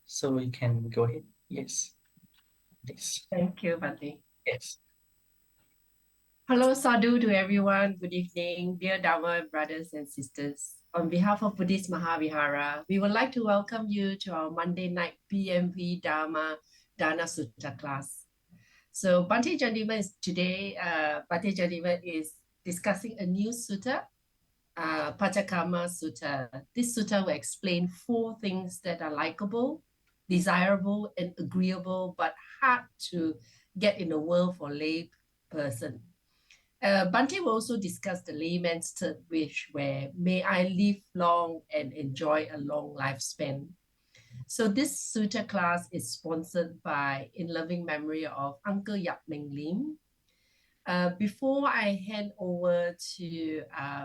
So you can go ahead. Yes, please. Thank you, Bhante. Yes. Hello, sadhu to everyone. Good evening, dear Dharma brothers and sisters. On behalf of Buddhist Mahavihara, we would like to welcome you to our Monday night BMV Dharma Dana Sutta class. So Bhante Chandima is today, Bhante Chandima is discussing a new sutta, Pattakamma Sutta. This sutta will explain four things that are likable, desirable, and agreeable, but hard to get in the world for lay person. Bhante will also discuss the layman's third wish, where may I live long and enjoy a long lifespan. So this sutta class is sponsored by in loving memory of Uncle Yap Ming Lim. Before I hand over to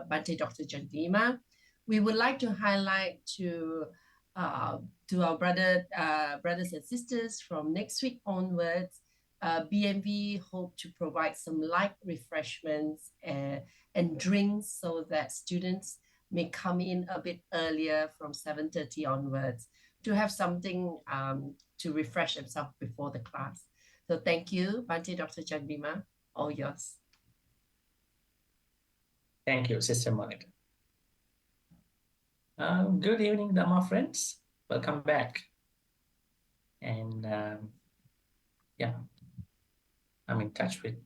Bhante Dr. Chandima, we would like to highlight uh, to our brothers and sisters from next week onwards. BMV hope to provide some light refreshments and drinks so that students may come in a bit earlier from 7:30 onwards to have something to refresh themselves before the class. So thank you, Bhante Dr. Chandima. All yours. Thank you, Sister Monica. Good evening, Dharma friends. Welcome back. And yeah, I'm in touch with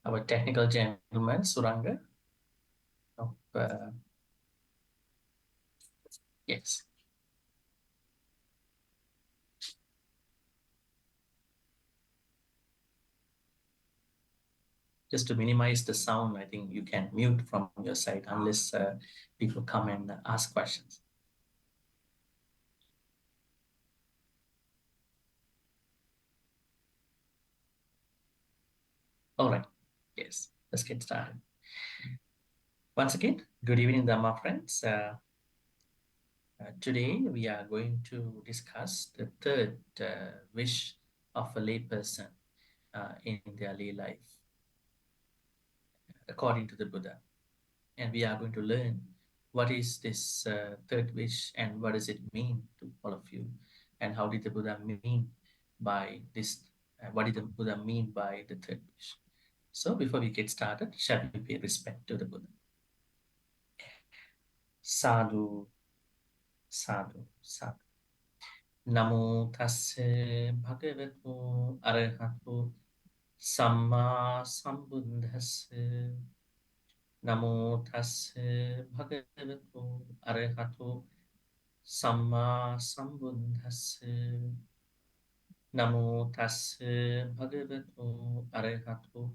our technical gentleman, Suranga. Yes. Just to minimize the sound, I think you can mute from your side unless people come and ask questions. All right. Yes, let's get started. Once again, good evening, Dharma friends. Today we are going to discuss the third wish of a layperson in their lay life, according to the Buddha. And we are going to learn what is this third wish and what does it mean to all of you, and how did the Buddha mean by this? What did the Buddha mean by the third wish? So before we get started, shall we pay respect to the Buddha? Sadhu, sadhu, sadhu. Namo tassa bhagavato arahato samma sambuddhassa. Namo tassa bhagavato arahato samma sambuddhassa. Namo tassa bhagavato arahato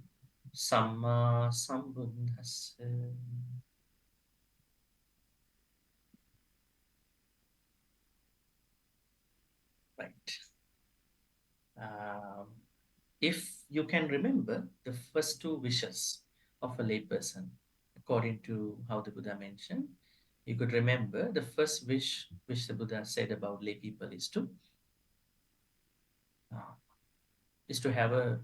samma sambuddhassa. Right. If you can remember the first two wishes of a layperson, according to how the Buddha mentioned, you could remember the first wish which the Buddha said about lay people uh, is to have a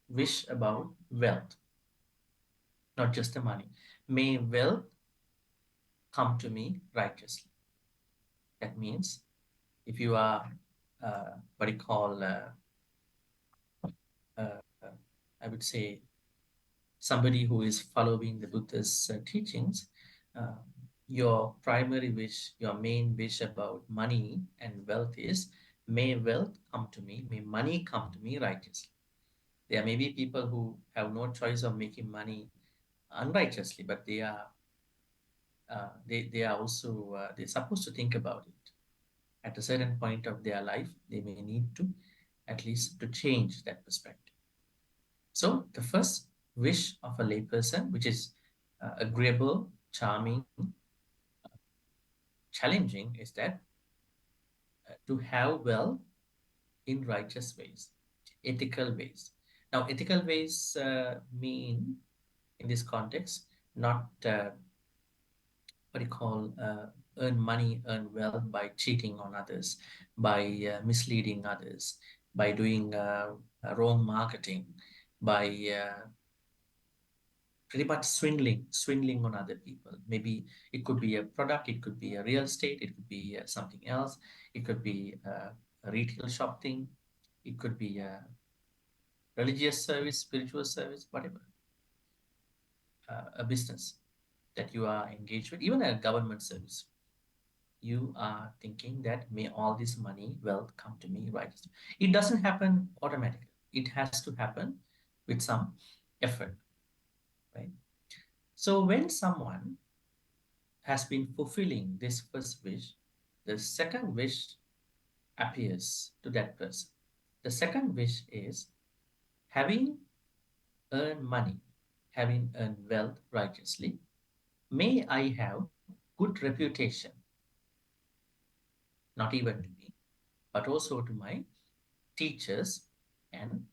wish about wealth, not just the money. May wealth come to me righteously. That means if you are what you call, uh, I would say, somebody who is following the Buddha's teachings, uh, your primary wish, your main wish about money and wealth is, may wealth come to me, may money come to me righteously. There may be people who have no choice of making money unrighteously, but they are also they're supposed to think about it. At a certain point of their life, they may need to at least to change that perspective. So the first wish of a layperson, which is agreeable, charming, challenging, is that to have wealth in righteous ways, ethical ways. Now, ethical ways mean in this context not what you call earn money, earn wealth by cheating on others, by misleading others, by doing wrong marketing, by very much swindling on other people. Maybe it could be a product, it could be a real estate, it could be something else, it could be a retail shop thing, it could be a religious service, spiritual service, whatever, a business that you are engaged with, even a government service. You are thinking that may all this money, wealth come to me, right? It doesn't happen automatically. It has to happen with some effort, right? So when someone has been fulfilling this first wish, the second wish appears to that person. The second wish is having earned money, having earned wealth righteously, may I have good reputation, not even to me, but also to my teachers and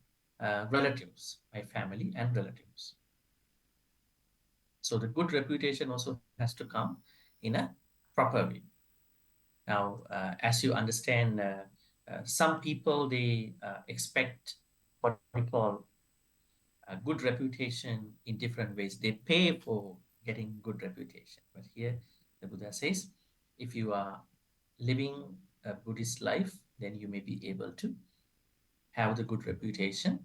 relatives, my family and relatives. So the good reputation also has to come in a proper way. Now, as you understand, some people they expect what we call a good reputation in different ways. They pay for getting good reputation. But here, the Buddha says, if you are living a Buddhist life, then you may be able to have the good reputation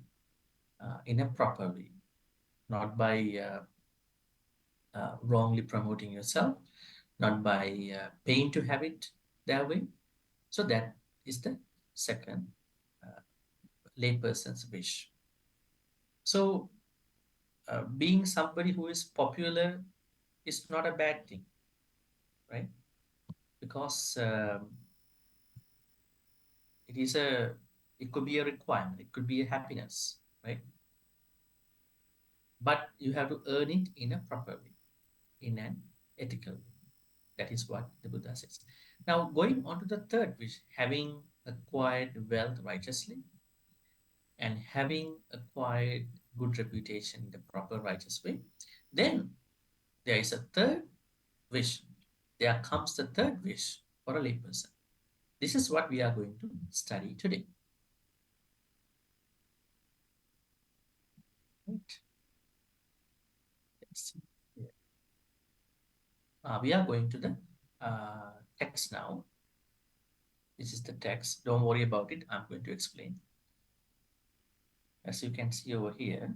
in a proper way, not by wrongly promoting yourself, not by paying to have it that way. So that is the second uh, layperson's wish. So being somebody who is popular is not a bad thing, right? Because it is a, it could be a requirement, it could be a happiness, right? But you have to earn it in a proper way, in an ethical way. That is what the Buddha says. Now, going on to the third wish, having acquired wealth righteously and having acquired good reputation in the proper righteous way, then there is a third wish. There comes the third wish for a layperson. This is what we are going to study today. Right. Let's see. Yeah. We are going to the text now. This is the text. Don't worry about it. I'm going to explain. As you can see over here,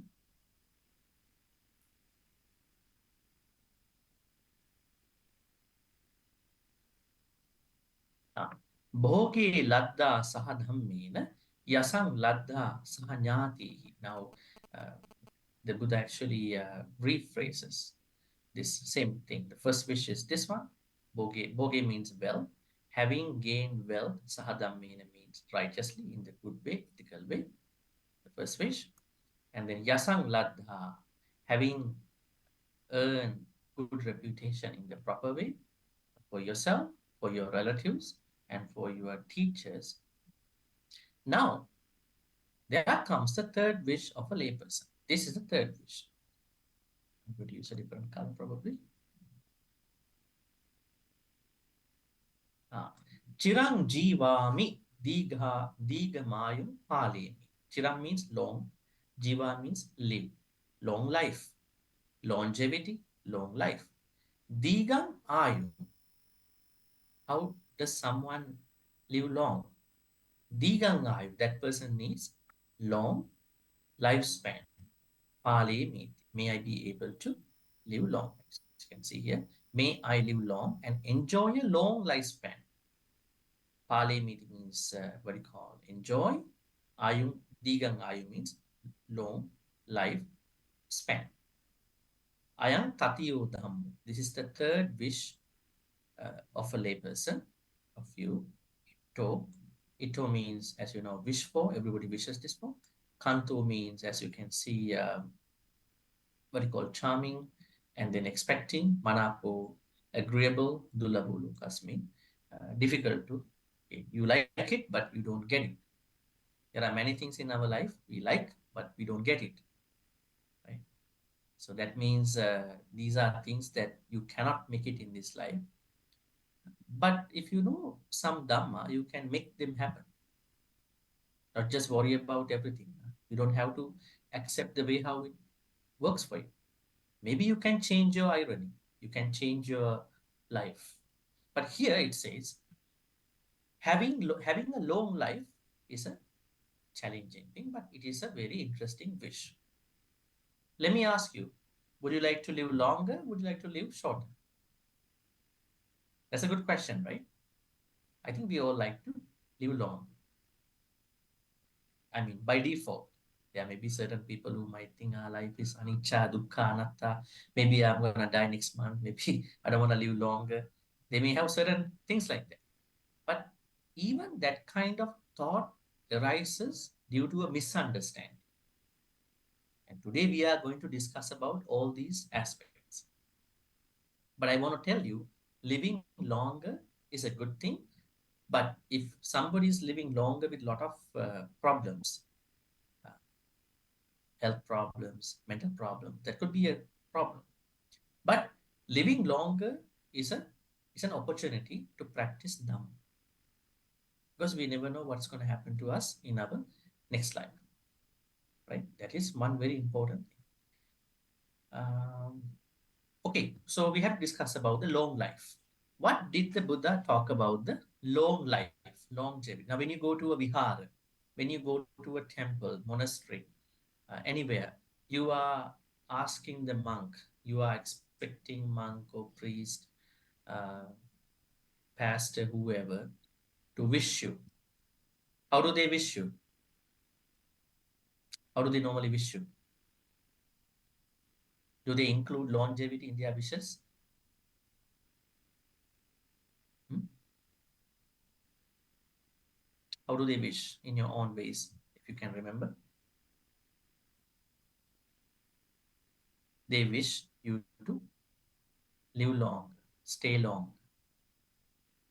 Bhoge ladda saha dhammena yasang ladda saha jnatihi. Now, uh, the Buddha actually rephrases this same thing. The first wish is this one. Bhoge means well. Having gained wealth, saha dhammena means righteously, in the good way, ethical way. The first wish. And then yasang ladha, having earned good reputation in the proper way for yourself, for your relatives, and for your teachers. Now, there comes the third wish of a layperson. This is the third wish. I'm going to use a different color probably. Ah, Chirang jivami digamayam palemi. Chirang means long, jiva means live, long life, longevity, long life. Digam ayu. How does someone live long? Digang ayu, that person needs long lifespan. Pali may I be able to live long. As you can see here, may I live long and enjoy a long lifespan. Pali means what you call enjoy. Ayum, digang ayu means long life span. Ayam tatiyo dhammo. This is the third wish of a layperson, of you. Ito. Ito means, as you know, wish for. Everybody wishes this for. Kanto means, as you can see, what you call charming, and then expecting, manapo, agreeable, dulabulu, kasmi, difficult to. Okay, you like it, but you don't get it. There are many things in our life we like, but we don't get it. Right? So that means these are things that you cannot make it in this life. But if you know some dhamma, you can make them happen. Not just worry about everything. You don't have to accept the way how it works for you. Maybe you can change your irony, you can change your life. But here it says, having a long life is a challenging thing, but it is a very interesting wish. Let me ask you, would you like to live longer? Would you like to live shorter? That's a good question, right? I think we all like to live long. I mean, by default, there may be certain people who might think our life is anicca, dukkha, anatta. Maybe I'm going to die next month. Maybe I don't want to live longer. They may have certain things like that. But even that kind of thought arises due to a misunderstanding. And today we are going to discuss about all these aspects. But I want to tell you, living longer is a good thing. But if somebody is living longer with a lot of problems, uh, health problems, mental problems, that could be a problem. But living longer is a is an opportunity to practice Dhamma, because we never know what's going to happen to us in our next life, right? That is one very important thing. Um, okay, so we have discussed about the long life. What did the Buddha talk about the long life, longevity? Now, when you go to a vihara, when you go to a temple, monastery, anywhere, you are asking the monk, you are expecting monk or priest, uh, pastor, whoever, to wish you. How do they wish you? How do they normally wish you? Do they include longevity in their wishes? Hmm? How do they wish in your own ways, if you can remember? They wish you to live long, stay long,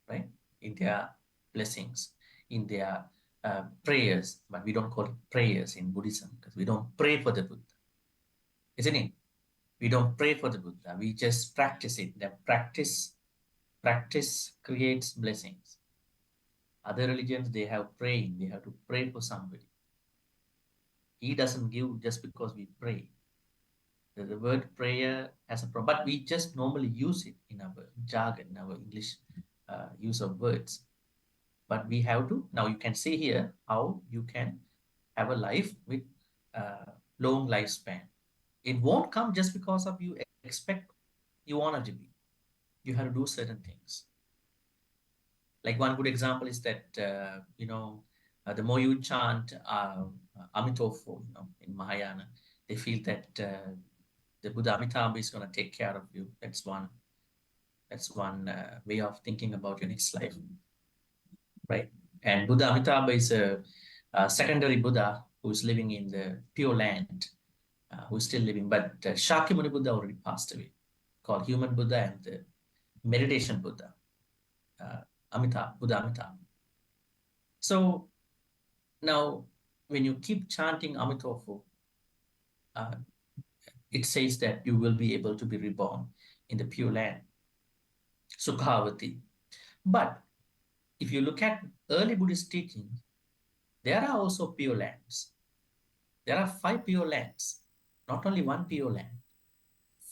right? In their blessings, in their prayers, but we don't call it prayers in Buddhism because we don't pray for the Buddha, isn't it? We don't pray for the Buddha. We just practice it. That practice creates blessings. Other religions, they have praying. They have to pray for somebody. He doesn't give just because we pray. The word prayer has a problem, but we just normally use it in our jargon, in our English use of words. But we have to, now you can see here how you can have a life with long lifespan. It won't come just because of you expect you want it to be. You have to do certain things. Like one good example is that, the more you chant Amitofo, in Mahayana, they feel that the Buddha Amitabha is going to take care of you. That's one way of thinking about your next life, right? And Buddha Amitabha is a secondary Buddha who's living in the pure land, who's still living. But Shakyamuni Buddha already passed away, called human Buddha and the meditation Buddha, Amitabha, Buddha Amitabha. So now, when you keep chanting Amitofo, uh, it says that you will be able to be reborn in the pure land, Sukhavati. But if you look at early Buddhist teachings, there are also pure lands. There are 5 pure lands, not only one pure land,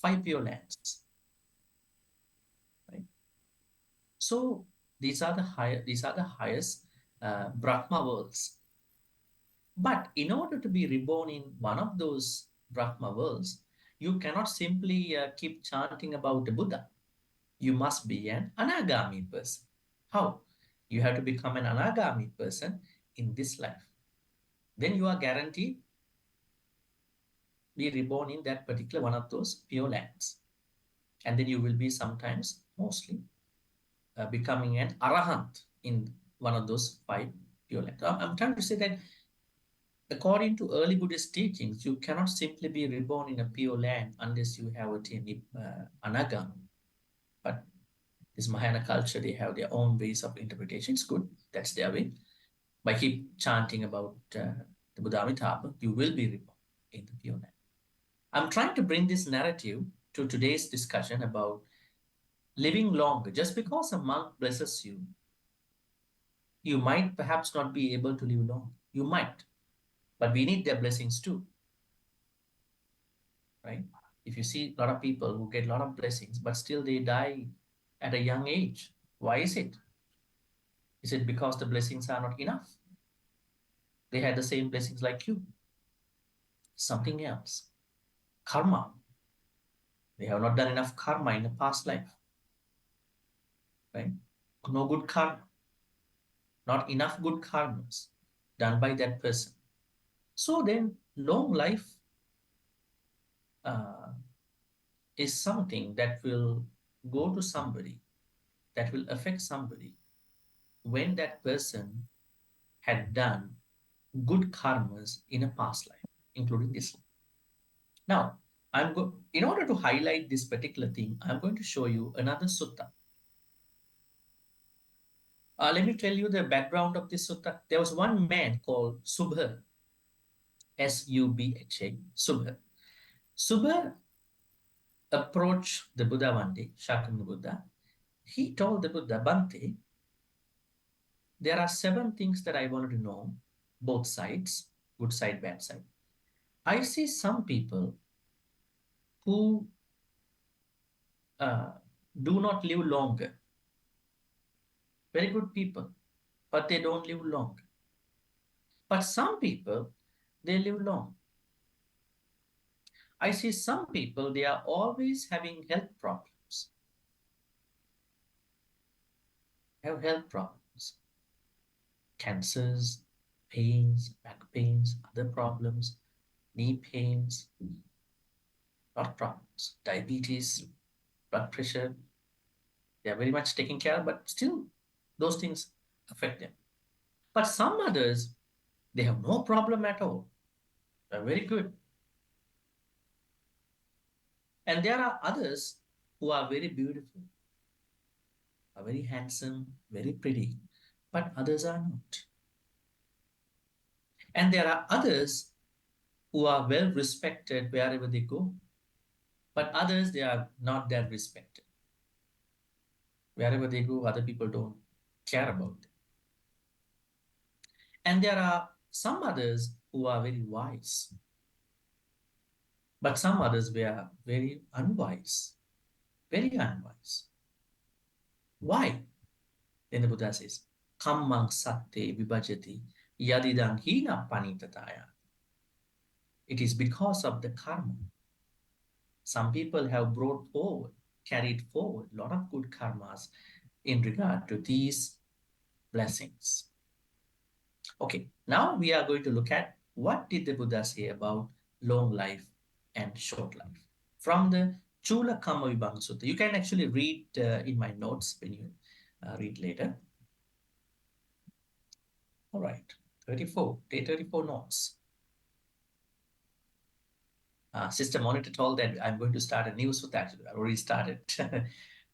5 pure lands, right? So these are the highest Brahma worlds. But in order to be reborn in one of those Brahma worlds, you cannot simply keep chanting about the Buddha. You must be an anagami person. How? You have to become an anagami person in this life. Then you are guaranteed be reborn in that particular one of those pure lands. And then you will be sometimes, mostly, becoming an arahant in one of those 5 pure lands. I'm trying to say that according to early Buddhist teachings, you cannot simply be reborn in a pure land unless you have attained anagami. But this Mahayana culture, they have their own ways of interpretation. It's good. That's their way. By keep chanting about the Buddha Amitabha, you will be reborn in the pure land. I'm trying to bring this narrative to today's discussion about living longer. Just because a monk blesses you, you might perhaps not be able to live long. You might, but we need their blessings too, right? If you see a lot of people who get a lot of blessings, but still they die at a young age, why is it? Is it because the blessings are not enough? They had the same blessings like you. Something else. Karma. They have not done enough karma in the past life, right? No good karma, not enough good karmas done by that person. So then, long life uh, is something that will go to somebody, that will affect somebody when that person had done good karmas in a past life, including this life. Now, in order to highlight this particular thing, I'm going to show you another sutta. Let me tell you the background of this sutta. There was one man called Subha, Subha. Subha. Subha approached the Buddha one day, Shakyamuni Buddha. He told the Buddha, Bhante, there are 7 things that I wanted to know, both sides, good side, bad side. I see some people who uh, do not live longer, very good people, but they don't live long. But some people, they live long. I see some people, they are always having health problems, have health problems, cancers, pains, back pains, other problems, knee pains, lot of problems, diabetes, blood pressure. They are very much taken care of, but still those things affect them. But some others, they have no problem at all. They're very good. And there are others who are very beautiful, are very handsome, very pretty, but others are not. And there are others who are well respected wherever they go, but others they are not that respected. Wherever they go, other people don't care about them. And there are some others who are very wise, but some others were very unwise, very unwise. Why? Then the Buddha says, Kammang satte vibhajati yadidang hina panitataya. It is because of the karma. Some people have brought forward, carried forward a lot of good karmas in regard to these blessings. Okay, now we are going to look at what did the Buddha say about long life and short life from the Chula Kamma Vibhanga Sutta. You can actually read in my notes when you read later. All right, 34, day 34 notes. Sister Monitor told that I'm going to start a new sutta. Actually, I already started.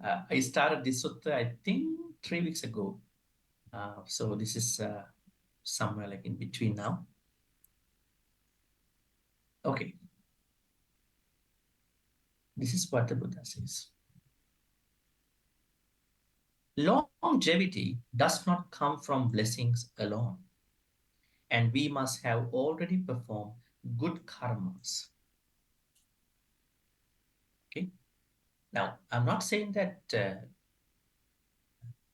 I started this sutta, I think, 3 weeks ago. So this is somewhere like in between now. Okay, this is what the Buddha says. Longevity does not come from blessings alone, and we must have already performed good karmas. Okay. Now, I'm not saying that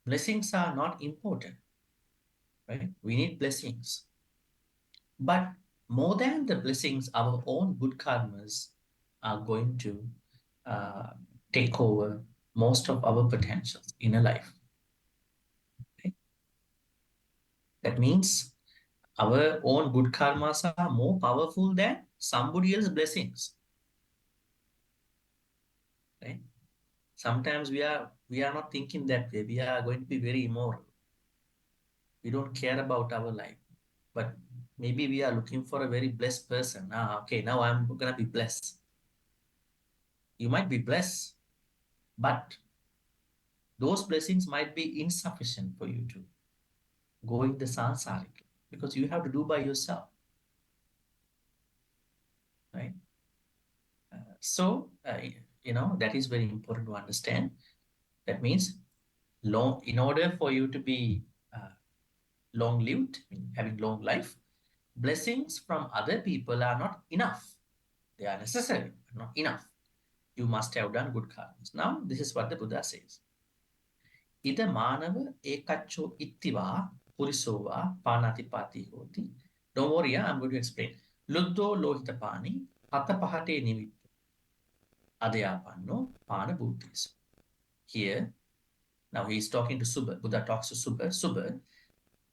blessings are not important, right? We need blessings. But more than the blessings, our own good karmas are going to uh, take over most of our potentials in a life. Okay? That means our own good karmas are more powerful than somebody else's blessings. Right? Sometimes we are not thinking that way. We are going to be very immoral. We don't care about our life. But maybe we are looking for a very blessed person. Okay, now I'm gonna be blessed. You might be blessed, but those blessings might be insufficient for you to go in the sansaric because you have to do by yourself, right? So that is very important to understand. That means in order for you to be long lived, having long life, blessings from other people are not enough. They are necessary, but not enough. You must have done good karmas. Now, this is what the Buddha says. Ida manava ekacho ittiva purisova panatipati hoti. Don't worry, I'm going to explain. Luddo lohitapani patapahate nivittu adayapanno pana bhutis. Here, now he is talking to Subba. Buddha talks to Subba. Subba,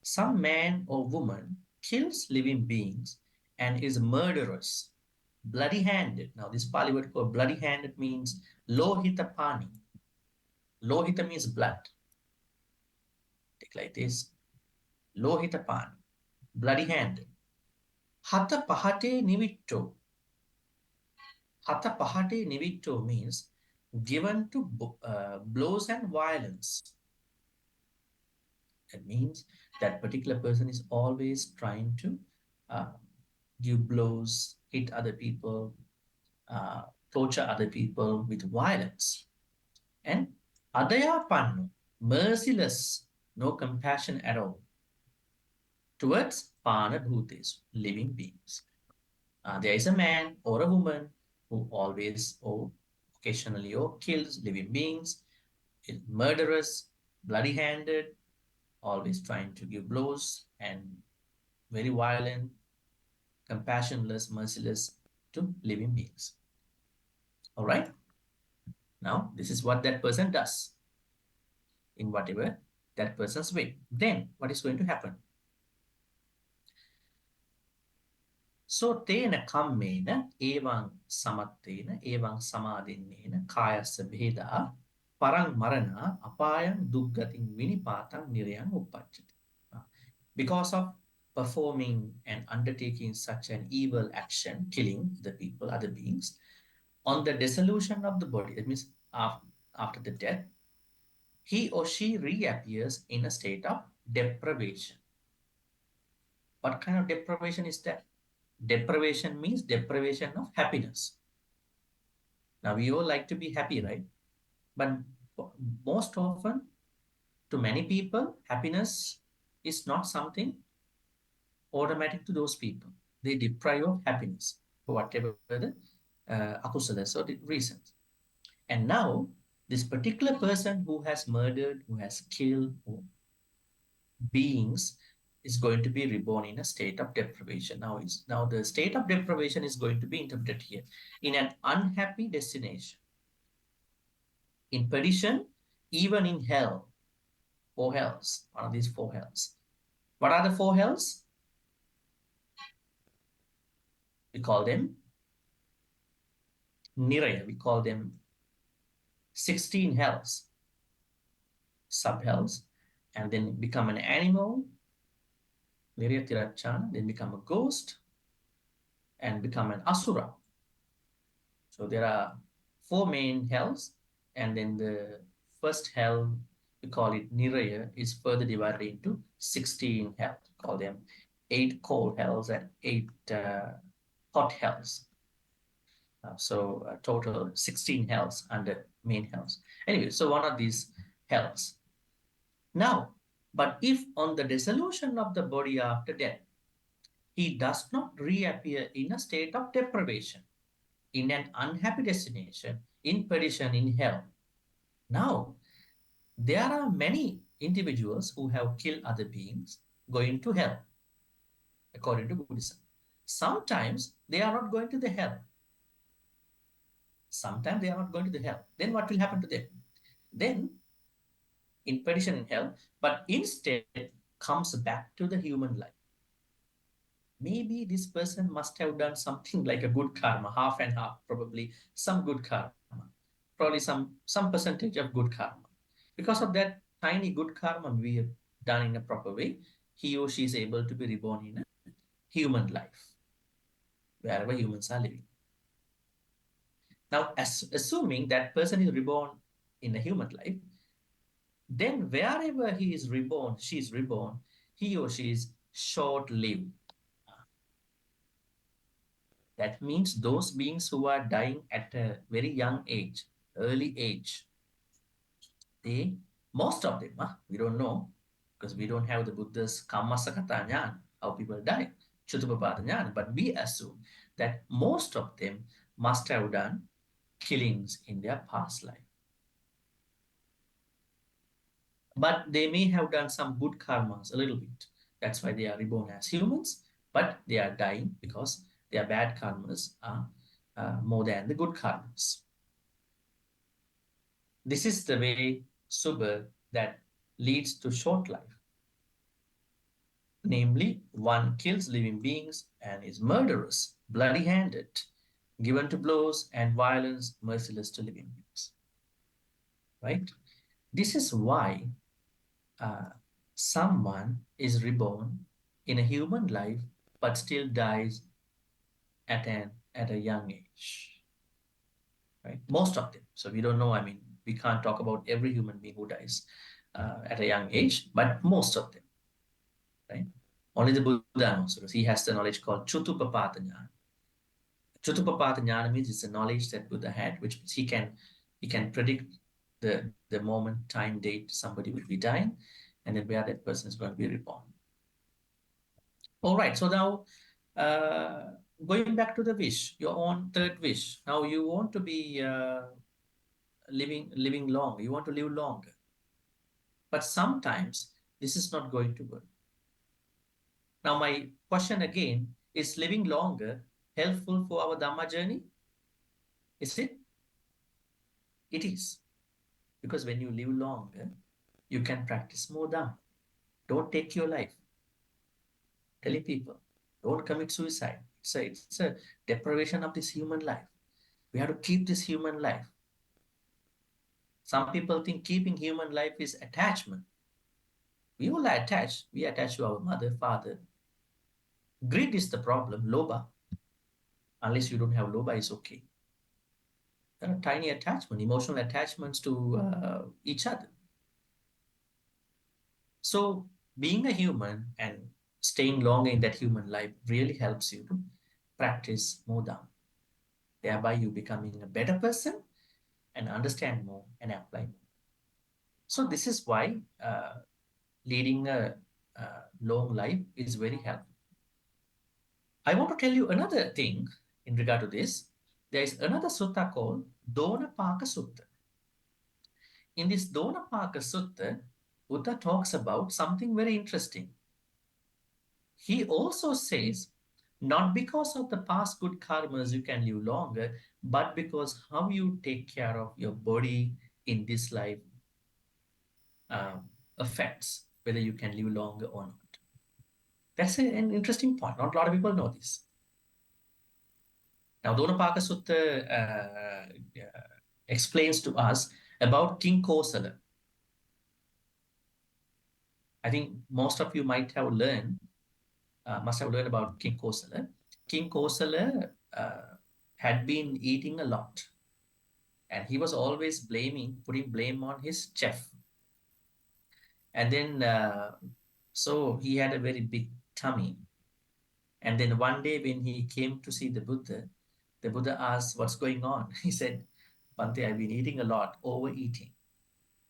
some man or woman kills living beings and is murderous, bloody-handed. Now, this Pali word called bloody-handed means lohita pani. Lohita means blood. Take like this. Lohita pani. Bloody-handed. Hatha pahate nivitto. Hatha pahate nivitto means given to blows and violence. That means that particular person is always trying to uh, give blows, hit other people, uh, torture other people with violence. And adayapanno, merciless, no compassion at all towards panabhutis, living beings. There is a man or a woman who always or occasionally or kills living beings, is murderous, bloody-handed, always trying to give blows and very violent, compassionless, merciless to living beings. All right? Now, this is what that person does in whatever that person's way. Then, what is going to happen? So, tena kammena evang samattena evang samadhinnena kayassa bheda parang marana apayang duggating vinipatang nirayang uppajjati. Because of performing and undertaking such an evil action, killing the people, other beings, on the dissolution of the body, that means after the death, he or she reappears in a state of deprivation. What kind of deprivation is that? Deprivation means deprivation of happiness. Now, we all like to be happy, right? But most often, to many people, happiness is not something automatic to those people. They deprive of happiness for whatever the akusalas or the reasons. And now, this particular person who has murdered, who has killed beings, is going to be reborn in a state of deprivation. Now the state of deprivation is going to be interpreted here in an unhappy destination, in perdition, even in hell, four hells. One of these four hells. What are the four hells? We call them niraya. We call them 16 hells, sub hells, and then become an animal, niryatirachana, then become a ghost, and become an asura. So there are four main hells, and then the first hell, we call it niraya, is further divided into 16 hells. We call them 8 cold hells and 8 hot hells. So total 16 hells under main hells. Anyway, so one of these hells. Now, but if on the dissolution of the body after death, he does not reappear in a state of deprivation, in an unhappy destination, in perdition, in hell. Now, there are many individuals who have killed other beings going to hell, according to Buddhism. Sometimes they are not going to the hell. Sometimes they are not going to the hell. Then what will happen to them? Then, in perdition in hell, but instead comes back to the human life. Maybe this person must have done something like a good karma, half and half, probably some good karma, probably some percentage of good karma. Because of that tiny good karma we have done in a proper way, he or she is able to be reborn in a human life, wherever humans are living. Now, assuming that person is reborn in a human life, then wherever he is reborn, she is reborn, he or she is short-lived. That means those beings who are dying at a very young age, early age, they, most of them, we don't know, because we don't have the Buddha's Kammasakata Jnana, how people die, Chutupapada Jnana, but we assume that most of them must have done killings in their past life. But they may have done some good karmas a little bit. That's why they are reborn as humans, but they are dying because their bad karmas are more than the good karmas. This is the way Subha that leads to short life. Namely, one kills living beings and is murderous, bloody handed, given to blows and violence, merciless to living beings. Right? This is why uh, someone is reborn in a human life but still dies at a young age. Right? Most of them. So we don't know. I mean, we can't talk about every human being who dies at a young age, but most of them. Right? Only the Buddha knows because he has the knowledge called Chutupapata Jnana. Chutupapata Jnana means it's a knowledge that Buddha had, which means he can predict the moment, time, date somebody will be dying, and then where that person is going to be reborn. All right. So now, uh, going back to the wish, your own third wish. Now you want to be living long. You want to live longer, but sometimes this is not going to work. Now my question again is: living longer helpful for our Dhamma journey? Is it? It is, because when you live longer, you can practice more Dhamma. Don't take your life. Telling people, don't commit suicide. It's a deprivation of this human life. We have to keep this human life. Some people think keeping human life is attachment. We all are attached. We attach to our mother, father. Greed is the problem, loba. Unless you don't have loba, it's okay. There are tiny attachment, emotional attachments to each other. So being a human and staying longer in that human life really helps you to practice more Dhamma. Thereby you becoming a better person and understand more and apply more. So this is why leading a long life is very helpful. I want to tell you another thing in regard to this. There is another sutta called Donapaka Sutta. In this Donapaka Sutta, Buddha talks about something very interesting. He also says, not because of the past good karmas you can live longer, but because how you take care of your body in this life um, affects whether you can live longer or not. That's an interesting point. Not a lot of people know this. Now, Donapaka Sutta explains to us about King Kosala. I think most of you must have learned about King Kosala. King Kosala had been eating a lot, and he was always putting blame on his chef. And then, so he had a very big tummy. And then one day when he came to see the Buddha asked, "What's going on?" He said, "Bhante, I've been eating a lot, overeating."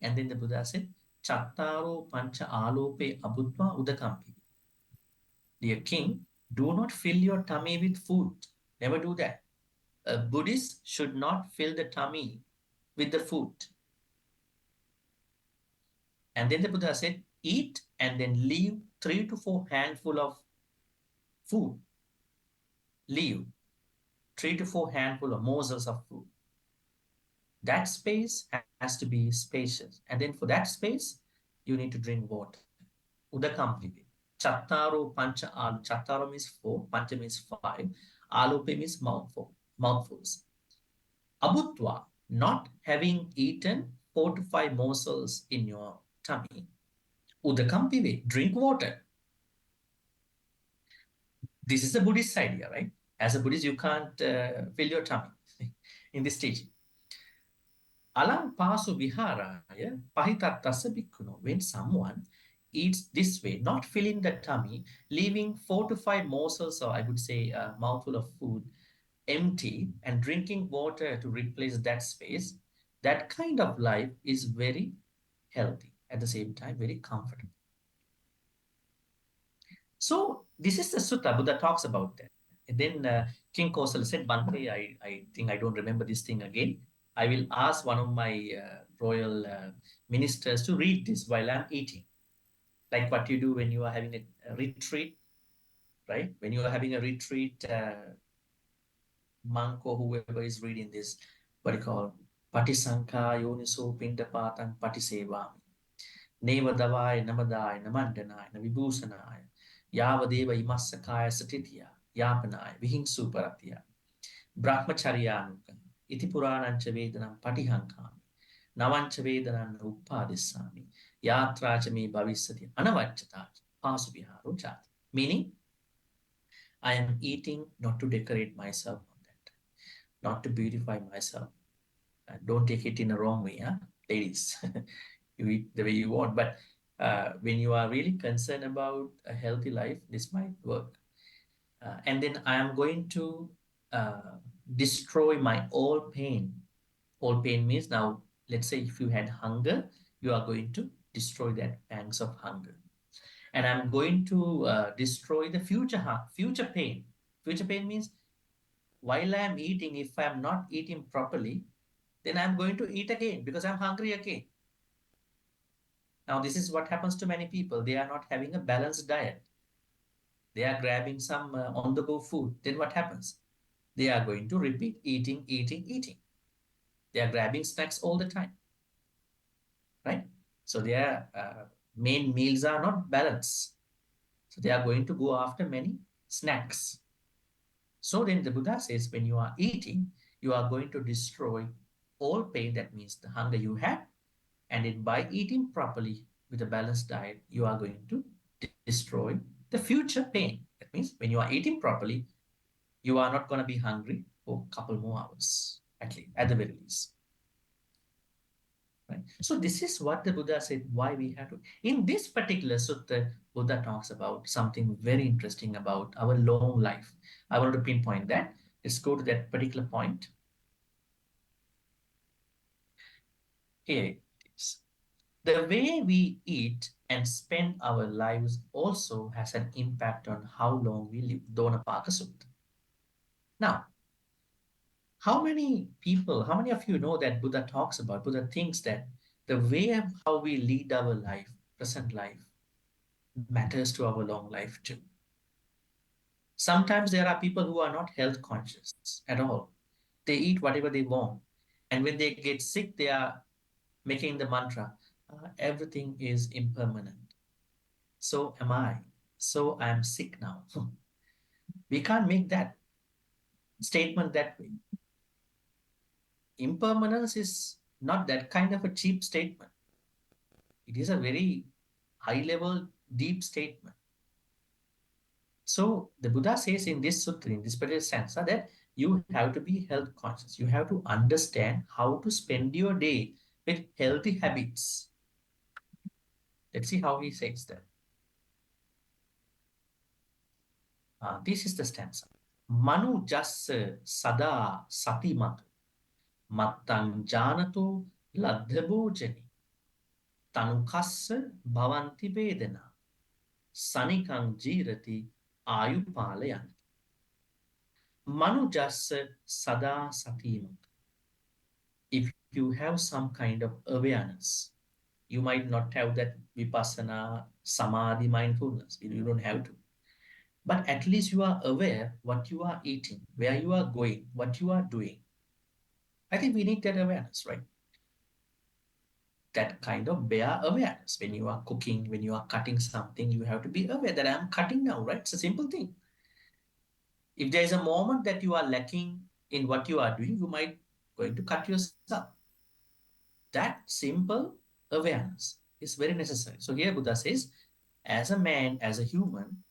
And then the Buddha said, "Chattaro pancha alope abhutva udakampi." Dear king, do not fill your tummy with food. Never do that. A Buddhist should not fill the tummy with the food. And then the Buddha said, eat and then leave 3 to 4 handful of food. Leave 3 to 4 handful of morsels of food. That space has to be spacious. And then for that space, you need to drink water. Udakampi. Chattaro pancha alu. Chattaro means 4, pancha means 5, alope means mouthfuls. Abutwa, not having eaten 4 to 5 morsels in your tummy. Udakampive, drink water. This is the Buddhist idea, right? As a Buddhist, you can't fill your tummy in this teaching. Alam pasu viharaya pahitattasa bhikkhuno. When someone eats this way, not filling the tummy, leaving 4 to 5 morsels, or I would say a mouthful of food, empty and drinking water to replace that space, that kind of life is very healthy. At the same time, very comfortable. So this is the sutta Buddha talks about that. And then King Kosala said, Bhante, I think I don't remember this thing again. I will ask one of my royal ministers to read this while I'm eating. Like what you do when you are having a retreat, right? When you are having a retreat, monk or whoever is reading this, what do you call Patisankha Yoniso Pindapatang Patisevami. Nevadavaya Namadaya Namandanaya Navibhusanaya Yavadeva Imasakaya Satitya Yapanaya Vihingsu Paratya Brahmacharyanuka Iti Puranancha Vedanam Patihankami Navancha Vedanam Upadisami Yatracha me Bhavisati Anavachata Pasubiharo Jati. Meaning, I am eating not to decorate myself on that, not to beautify myself. Don't take it in a wrong way, huh? Ladies. You eat the way you want. But when you are really concerned about a healthy life, this might work. And then I am going to uh, destroy my all pain. All pain means now, let's say if you had hunger, you are going to destroy that pangs of hunger. And I'm going to destroy the future pain. Future pain means while I'm eating, if I'm not eating properly, then I'm going to eat again because I'm hungry again. Now, this is what happens to many people. They are not having a balanced diet. They are grabbing some on the go food. Then what happens? They are going to repeat eating, eating, eating. They are grabbing snacks all the time, right? So their main meals are not balanced. So they are going to go after many snacks. So then the Buddha says when you are eating, you are going to destroy all pain. That means the hunger you have. And then by eating properly with a balanced diet, you are going to destroy the future pain. That means when you are eating properly, you are not going to be hungry for a couple more hours, at least, at the very least. Right? So this is what the Buddha said, why we have to. In this particular sutta, Buddha talks about something very interesting about our long life. I want to pinpoint that. Let's go to that particular point. Here it is. The way we eat and spend our lives also has an impact on how long we live. Donapaka Sutta. Now, how many people, how many of you know that Buddha talks about, Buddha thinks that the way of how we lead our life, present life, matters to our long life too. Sometimes there are people who are not health conscious at all. They eat whatever they want. And when they get sick, they are making the mantra, everything is impermanent. So am I. So I am sick now. We can't make that statement that way. Impermanence is not that kind of a cheap statement. It is a very high level, deep statement. So the Buddha says in this sutra, in this particular stanza, that you have to be health conscious. You have to understand how to spend your day with healthy habits. Let's see how he says that. This is the stanza. Manu jassa sada satimatu mattang janato ladhabojani tanukassa bhavanti vedana sanikang jirati ayupalayan. Manu jassa sada satimatu. If you have some kind of awareness, you might not have that vipassana, samadhi, mindfulness. You don't have to. But at least you are aware what you are eating, where you are going, what you are doing. I think we need that awareness, right? That kind of bare awareness. When you are cooking, when you are cutting something, you have to be aware that I'm cutting now, right? It's a simple thing. If there is a moment that you are lacking in what you are doing, you might going to cut yourself. That simple awareness is very necessary. So here Buddha says, as a man, as a human,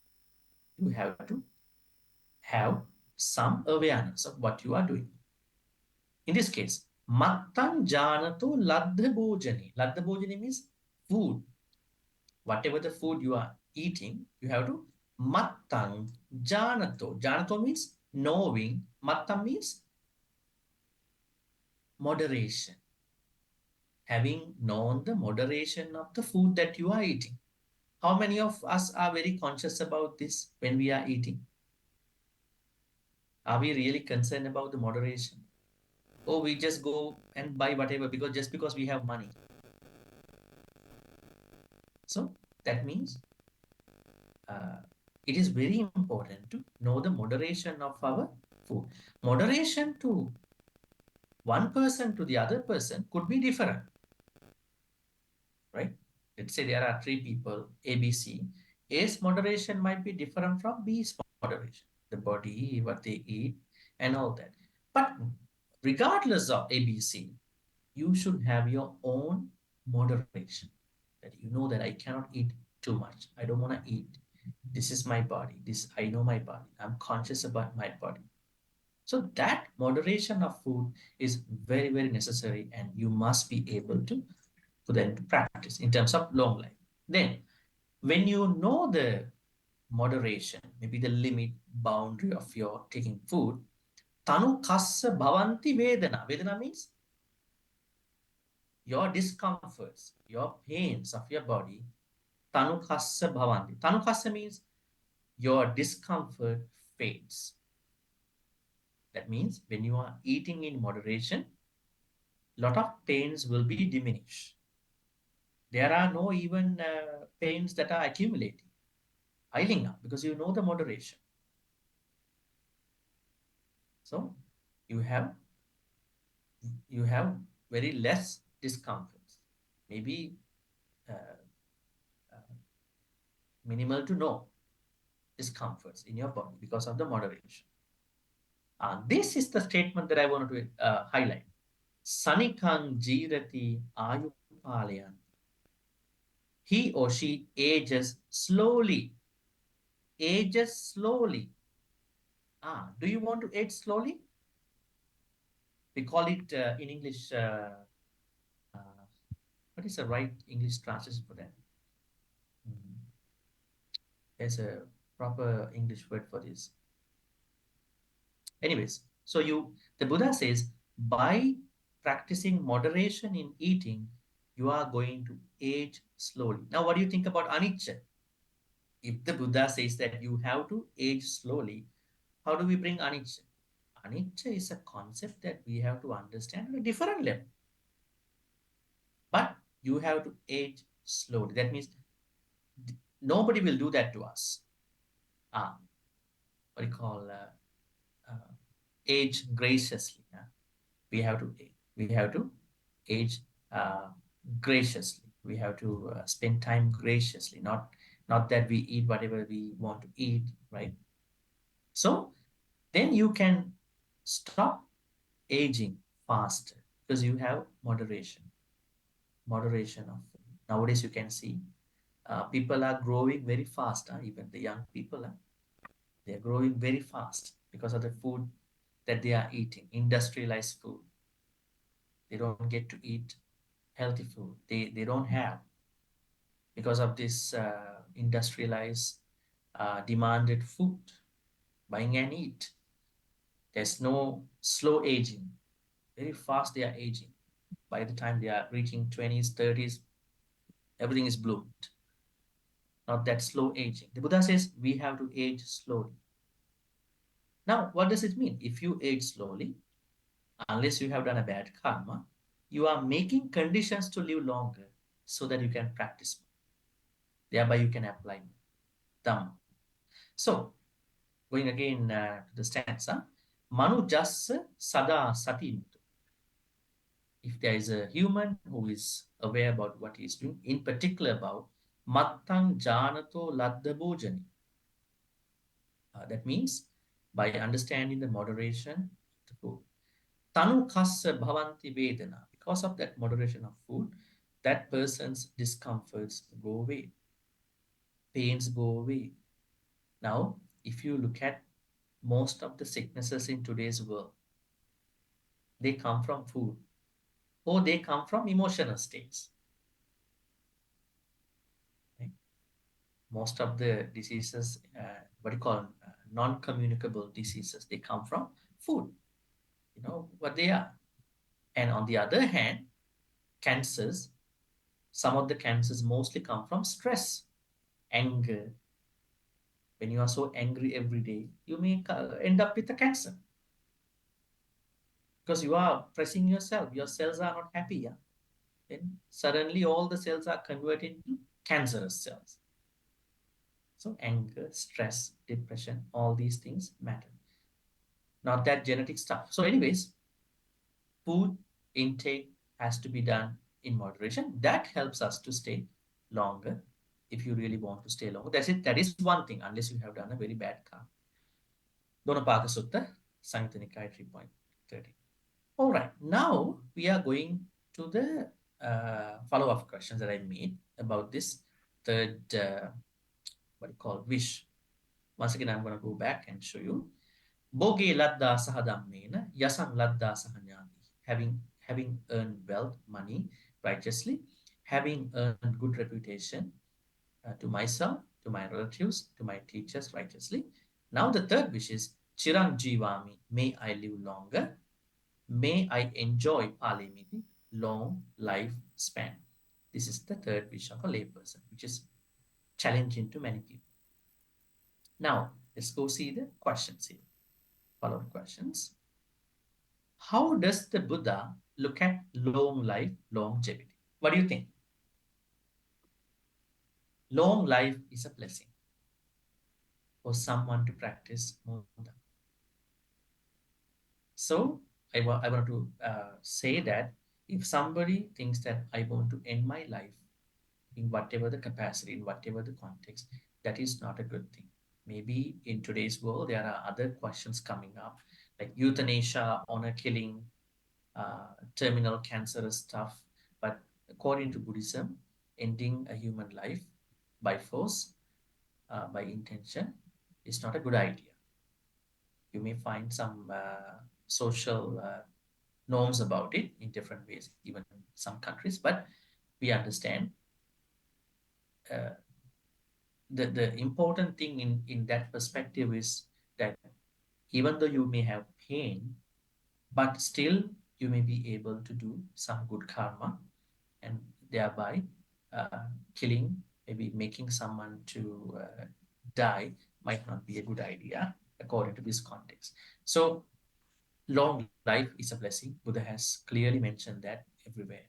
you have to have some awareness of what you are doing. In this case, mattan janato ladha bojani. Ladha bojani means food. Whatever the food you are eating, you have to mattan janato. Janato means knowing. Mattan means moderation. Having known the moderation of the food that you are eating. How many of us are very conscious about this when we are eating? Are we really concerned about the moderation? Or we just go and buy whatever because just because we have money? So that means uh, it is very important to know the moderation of our food. Moderation to one person to the other person could be different, right? Let's say there are three people, A, B, C. A's moderation might be different from B's moderation, the body, what they eat, and all that. But regardless of A, B, C, you should have your own moderation. That you know that I cannot eat too much. I don't want to eat. This is my body. This I know my body. I'm conscious about my body. So that moderation of food is very, very necessary, and you must be able to put that into practice in terms of long life. Then, when you know the moderation, maybe the limit boundary of your taking food, tanu kassa bhavanti vedana. Vedana means your discomforts, your pains of your body. Tanu kassa bhavanti. Tanu kassa means your discomfort fades. That means when you are eating in moderation, lot of pains will be diminished. There are no even pains that are accumulating, piling up because you know the moderation. So you have you have very less discomforts, maybe uh, uh, minimal to no discomforts in your body because of the moderation. This is the statement that I wanted to highlight. Sanikang jirati ayupalayan. He or she ages slowly. Ages slowly. Do you want to age slowly? We call it in English. Uh, what is the right English translation for that? Mm, there's a proper English word for this. Anyways, so the Buddha says by practicing moderation in eating, you are going to age slowly. Now, what do you think about anicca? If the Buddha says that you have to age slowly, how do we bring anicca? Anicca is a concept that we have to understand at a different level. But you have to age slowly. That means nobody will do that to us. Ah, what do you call age graciously? We have to age uh, graciously. We have to spend time graciously, not that we eat whatever we want to eat, right? So then you can stop aging faster because you have moderation of food. Nowadays you can see people are growing very fast. Even the young people, they're growing very fast because of the food that they are eating, industrialized food. They don't get to eat healthy food. They don't have because of this industrialized demanded food, buying and eat. There's no slow aging. Very fast they are aging. By the time they are reaching 20s, 30s, everything is bloomed. Not that slow aging. The Buddha says we have to age slowly. Now, what does it mean? If you age slowly, unless you have done a bad karma, you are making conditions to live longer so that you can practice more. Thereby, you can apply Dhamma. So, going again to the stanza, Manu jassa sada satintu. If there is a human who is aware about what he is doing, in particular about mattang janato ladda bhojani. That means by understanding the moderation of the food. Tanu kassa bhavanti vedana. Because of that moderation of food, that person's discomforts go away, pains go away. Now, if you look at most of the sicknesses in today's world, they come from food or they come from emotional states. Right? Most of the diseases, what do you call non-communicable diseases, they come from food. You know what they are. And on the other hand, cancers, some of the cancers mostly come from stress, anger, When you are so angry every day, you may end up with a cancer because you are pressing yourself. Your cells are not happy. Yeah? Then suddenly all the cells are converted into cancerous cells. So anger, stress, depression, all these things matter. Not that genetic stuff. So, anyways, food intake has to be done in moderation. That helps us to stay longer if you really want to stay longer. That's it. That is one thing, unless you have done a very bad car. Donapaka Sutta, Samyutta Nikaya 3.30. All right, now we are going to the follow-up questions that I made about this third, what you call, wish. Once again, I'm going to go back and show you. Boge ladda sahadammena, yasang ladda sahanyati. Having earned wealth, money righteously, having earned good reputation to myself, to my relatives, to my teachers righteously. Now the third wish is Chirang Jivami, may I live longer, may I enjoy Palimiti, long life span. This is the third wish of a layperson, which is challenging to many people. Now, let's go see the questions here. Follow-up questions. How does the Buddha look at long life, longevity? What do you think? Long life is a blessing for someone to practice mudra. So I want to say that if somebody thinks that I want to end my life in whatever the capacity, in whatever the context, that is not a good thing. Maybe in today's world, there are other questions coming up like euthanasia, honor killing, terminal cancerous stuff. But according to Buddhism, ending a human life by force, by intention, is not a good idea. You may find some social norms about it in different ways, even in some countries. But we understand uh, the important thing in that perspective is that even though you may have pain, but still you may be able to do some good karma and thereby uh, killing, maybe making someone to die might not be a good idea according to this context. So long life is a blessing. Buddha has clearly mentioned that everywhere.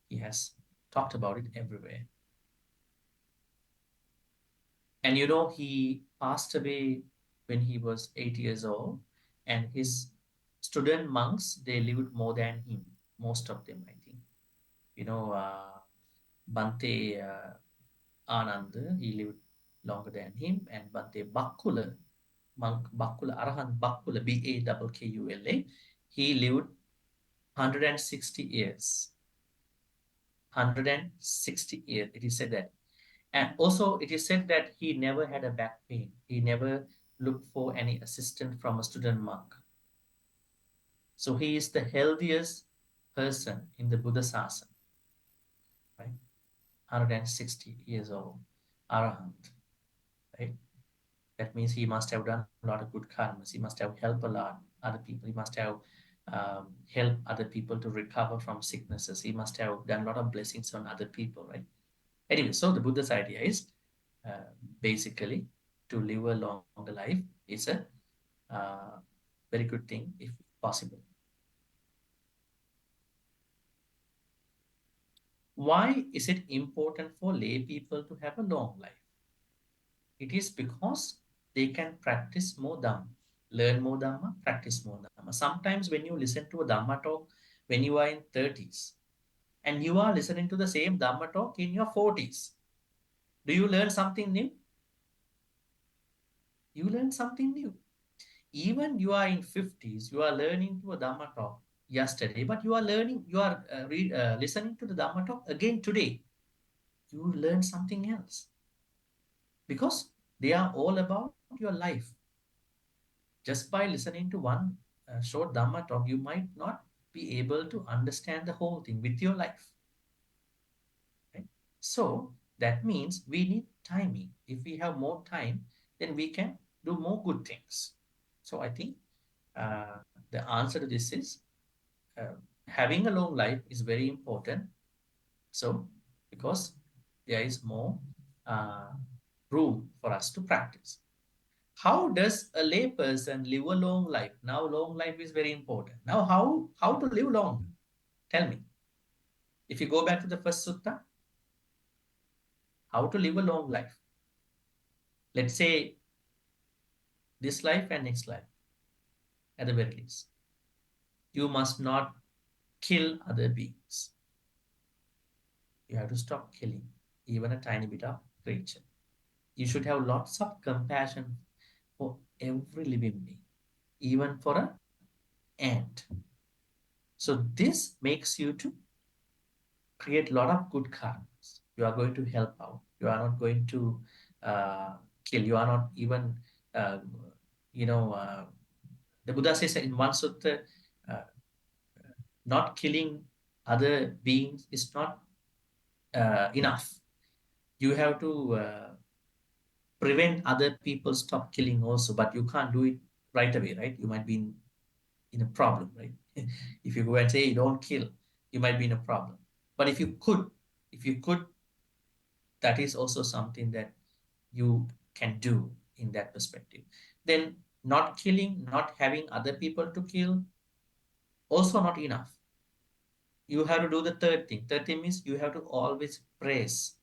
He has talked about it everywhere. And he passed away when he was 8 years old, and his student monks, they lived more than him, most of them, I think. You know, Bhante Anand, he lived longer than him, and Bhante Bakula, monk Bakula, Arahant Bakula, Bakula, he lived 160 years. 160 years, it is said that. And also, it is said that he never had a back pain. He never looked for any assistance from a student monk. So he is the healthiest person in the Buddha Sasana, right? 160 years old, Arahant, right? That means he must have done a lot of good karmas. He must have helped a lot other people. He must have helped other people to recover from sicknesses. He must have done a lot of blessings on other people, right? Anyway, so the Buddha's idea is uh, basically to live a longer life is a uh, very good thing if possible. Why is it important for lay people to have a long life? It is because they can practice more Dhamma, learn more Dhamma, practice more Dhamma. Sometimes when you listen to a Dhamma talk when you are in 30s and you are listening to the same Dhamma talk in your 40s, do you learn something new? You learn something new. Even you are in 50s, you are learning to a Dhamma talk yesterday, but you are learning, you are listening to the Dhamma talk again today. You learn something else because they are all about your life. Just by listening to one short Dhamma talk, you might not be able to understand the whole thing with your life. Right? So that means we need timing. If we have more time, then we can do more good things. So I think the answer to this is uh, having a long life is very important. So because there is more uh, room for us to practice. How does a layperson live a long life? Now, long life is very important. Now, how to live long? Tell me. If you go back to the first sutta, how to live a long life? Let's say this life and next life, at the very least. You must not kill other beings. You have to stop killing even a tiny bit of creature. You should have lots of compassion for every living being, even for a ant. So this makes you to create a lot of good karmas. You are going to help out. You are not going to kill. You are not even, uh, you know, the Buddha says in one sutta, uh, not killing other beings is not enough. You have to prevent other people stop killing also, but you can't do it right away, right? You might be in a problem, right? If you go and say, don't kill, you might be in a problem. But if you could, that is also something that you can do in that perspective. Then not killing, not having other people to kill, also not enough. You have to do the third thing. Third thing means you have to always praise.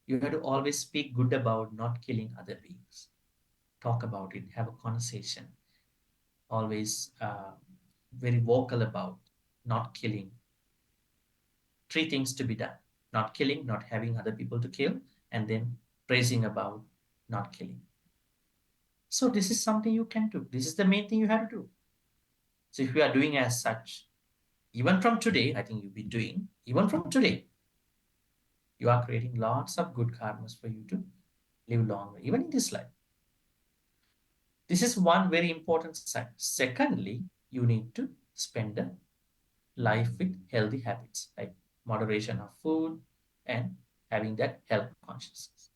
You have to always speak good about not killing other beings. Talk about it, have a conversation. Always very vocal about not killing. Three things to be done: not killing, not having other people to kill, and then praising about not killing. So this is something you can do. This is the main thing you have to do. So if you are doing as such, even from today, I think you'll be doing, even from today, you are creating lots of good karmas for you to live longer, even in this life. This is one very important side. Secondly, you need to spend a life with healthy habits, like moderation of food and having that health consciousness.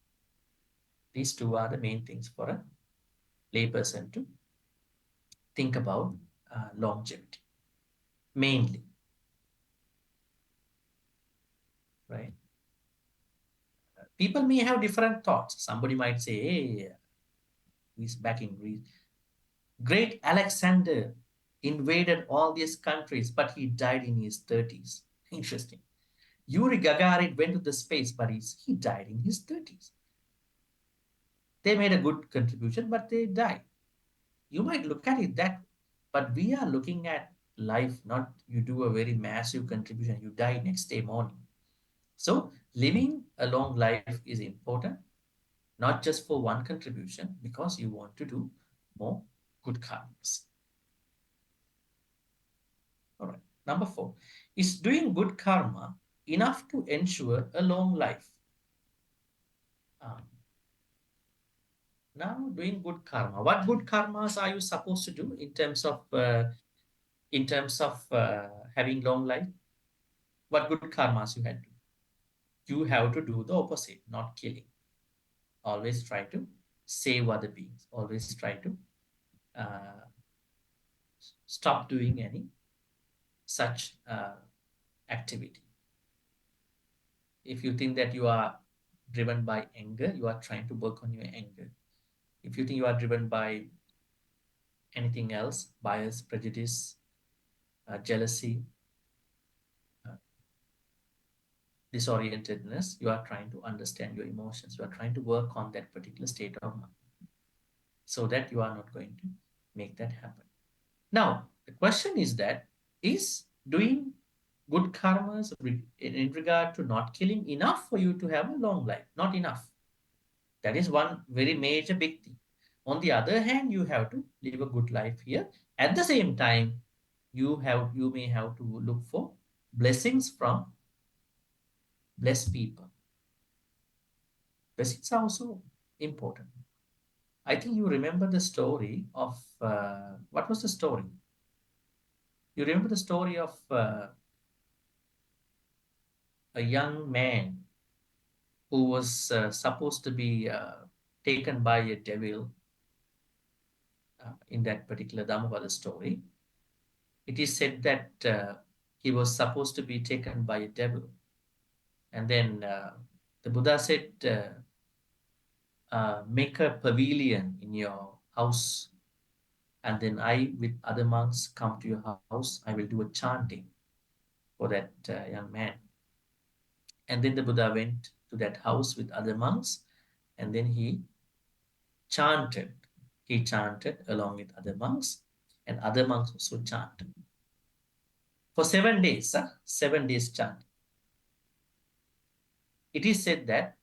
These two are the main things for a layperson to think about longevity, mainly, right? People may have different thoughts. Somebody might say, hey, he's back in Greece. Great Alexander invaded all these countries, but he died in his 30s. Interesting. Yuri Gagarin went to the space, but he died in his 30s. They made a good contribution, but they died. You might look at it that, but we are looking at life, not you do a very massive contribution, you die next day morning. So living a long life is important, not just for one contribution, because you want to do more good karmas. All right. Number four, is doing good karma enough to ensure a long life? Um, Now, doing good karma. What good karmas are you supposed to do in terms of having long life? What good karmas you had to? You have to do the opposite, not killing. Always try to save other beings. Always try to uh, stop doing any such activity. If you think that you are driven by anger, you are trying to work on your anger. If you think you are driven by anything else, bias, prejudice, jealousy, uh, disorientedness, you are trying to understand your emotions. You are trying to work on that particular state of mind so that you are not going to make that happen. Now, the question is that is doing good karmas in regard to not killing enough for you to have a long life? Not enough. That is one very major big thing. On the other hand, you have to live a good life here. At the same time, you may have to look for blessings from blessed people. Blessings are also important. I think you remember the story of what was the story? You remember the story of a young man who was supposed to be taken by a devil in that particular Dhammapada story. It is said that he was supposed to be taken by a devil. And then the Buddha said, make a pavilion in your house, and then I, with other monks, come to your house. I will do a chanting for that young man. And then the Buddha went to that house with other monks, and then chanted. He chanted along with other monks, and other monks also chanted for 7 days. 7 days chant. It is said that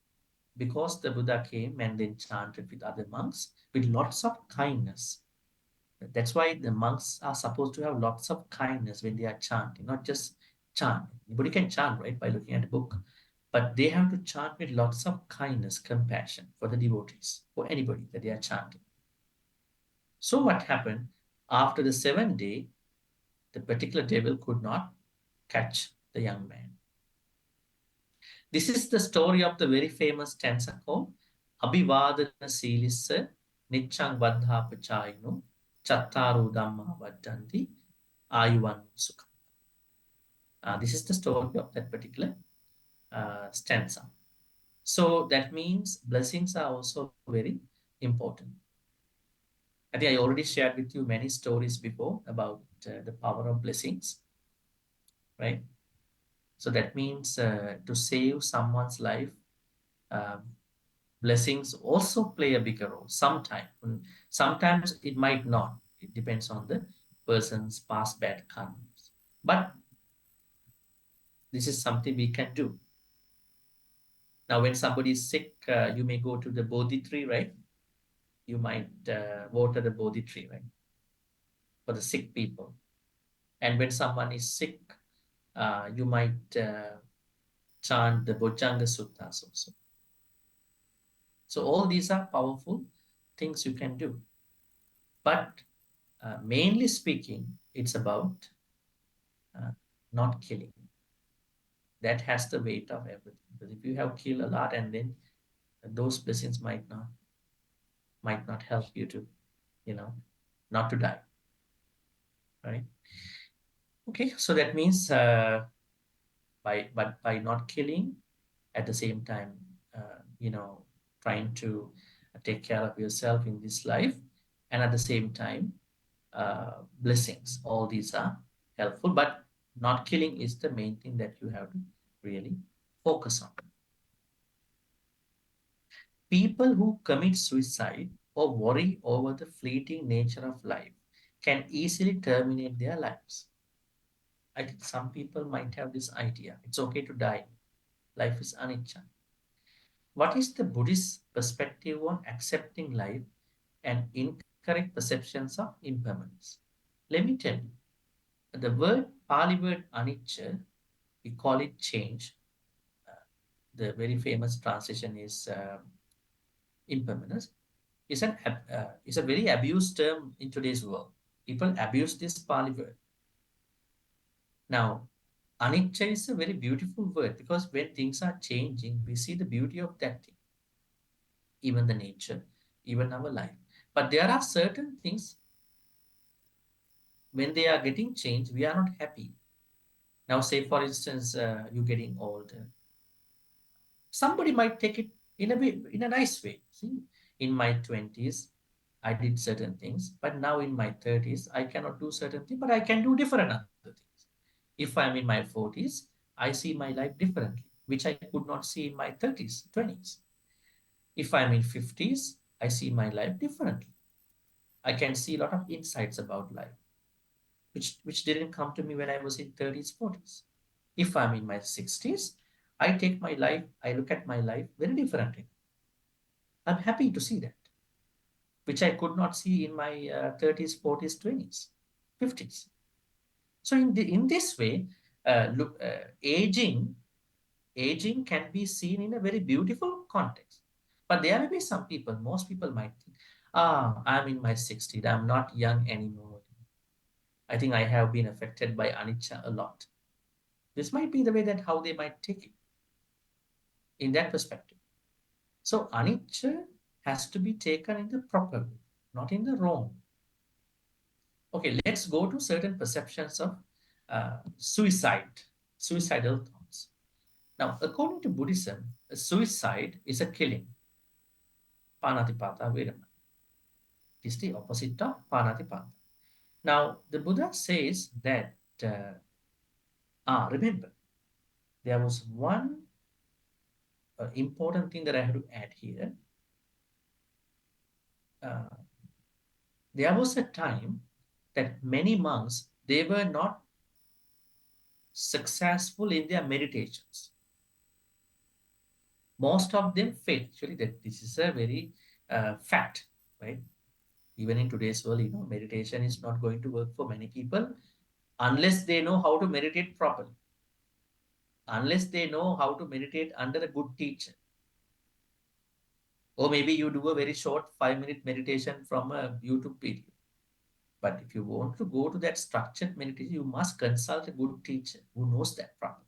because the Buddha came and then chanted with other monks with lots of kindness. That's why the monks are supposed to have lots of kindness when they are chanting, not just chant. Anybody can chant, right, by looking at a book, but they have to chant with lots of kindness, compassion for the devotees, for anybody that they are chanting. So what happened after the 7th day? The particular devil could not catch the young man. This is the story of the very famous stanza called Abhivadana Silissa Nichang Vadhapachayino Chattaru Dhamma Vadanti Ayuvan Sukha. This is the story of that particular stanza. So that means blessings are also very important. I think I already shared with you many stories before about the power of blessings, right? So that means to save someone's life, um, blessings also play a bigger role sometimes. Sometimes it might not. It depends on the person's past bad karmas. But this is something we can do. Now, when somebody is sick, you may go to the Bodhi tree, right? You might water the Bodhi tree, right? For the sick people. And when someone is sick, you might chant the Bojjhanga Suttas also. So all these are powerful things you can do. But mainly speaking, it's about uh, not killing. That has the weight of everything. Because if you have killed a lot, and then those blessings might not help you to, you know, not to die, right? Okay, so that means by not killing, at the same time, trying to take care of yourself in this life, and at the same time, blessings. All these are helpful, but not killing is the main thing that you have to really focus on. People who commit suicide or worry over the fleeting nature of life can easily terminate their lives. I think some people might have this idea. It's okay to die. Life is anicca. What is the Buddhist perspective on accepting life and incorrect perceptions of impermanence? Let me tell you. The Pali word anicca, we call it change. Uh, the very famous translation is impermanence. Is a very abused term in today's world. People abuse this Pali word. Now, anicca is a very beautiful word because when things are changing, we see the beauty of that thing, even the nature, even our life. But there are certain things when they are getting changed, we are not happy. Now, say for instance, you're getting older. Somebody might take it in a nice way. See, in my 20s, I did certain things, but now in my 30s, I cannot do certain things, but I can do different other things. If I'm in my 40s, I see my life differently, which I could not see in my 30s, 20s. If I'm in 50s, I see my life differently. I can see a lot of insights about life, which didn't come to me when I was in 30s, 40s. If I'm in my 60s, I look at my life very differently. I'm happy to see that, which I could not see in my 30s, 40s, 20s, 50s. So in this way, aging can be seen in a very beautiful context. But there may be some people, most people might think, I'm in my 60s, I'm not young anymore. I think I have been affected by anicca a lot. This might be the way that how they might take it in that perspective. So anicca has to be taken in the proper way, not in the wrong. Okay, let's go to certain perceptions of suicidal thoughts. Now, according to Buddhism, a suicide is a killing. Panatipata Virama. It is the opposite of Panatipata. Now, the Buddha says that, remember, there was one important thing that I have to add here. Uh, there was a time that many monks, they were not successful in their meditations. Most of them failed. Actually, that this is a very fact, right? Even in today's world, meditation is not going to work for many people unless they know how to meditate properly, unless they know how to meditate under a good teacher. Or maybe you do a very short 5-minute meditation from a YouTube video. But if you want to go to that structured meditation, you must consult a good teacher who knows that properly,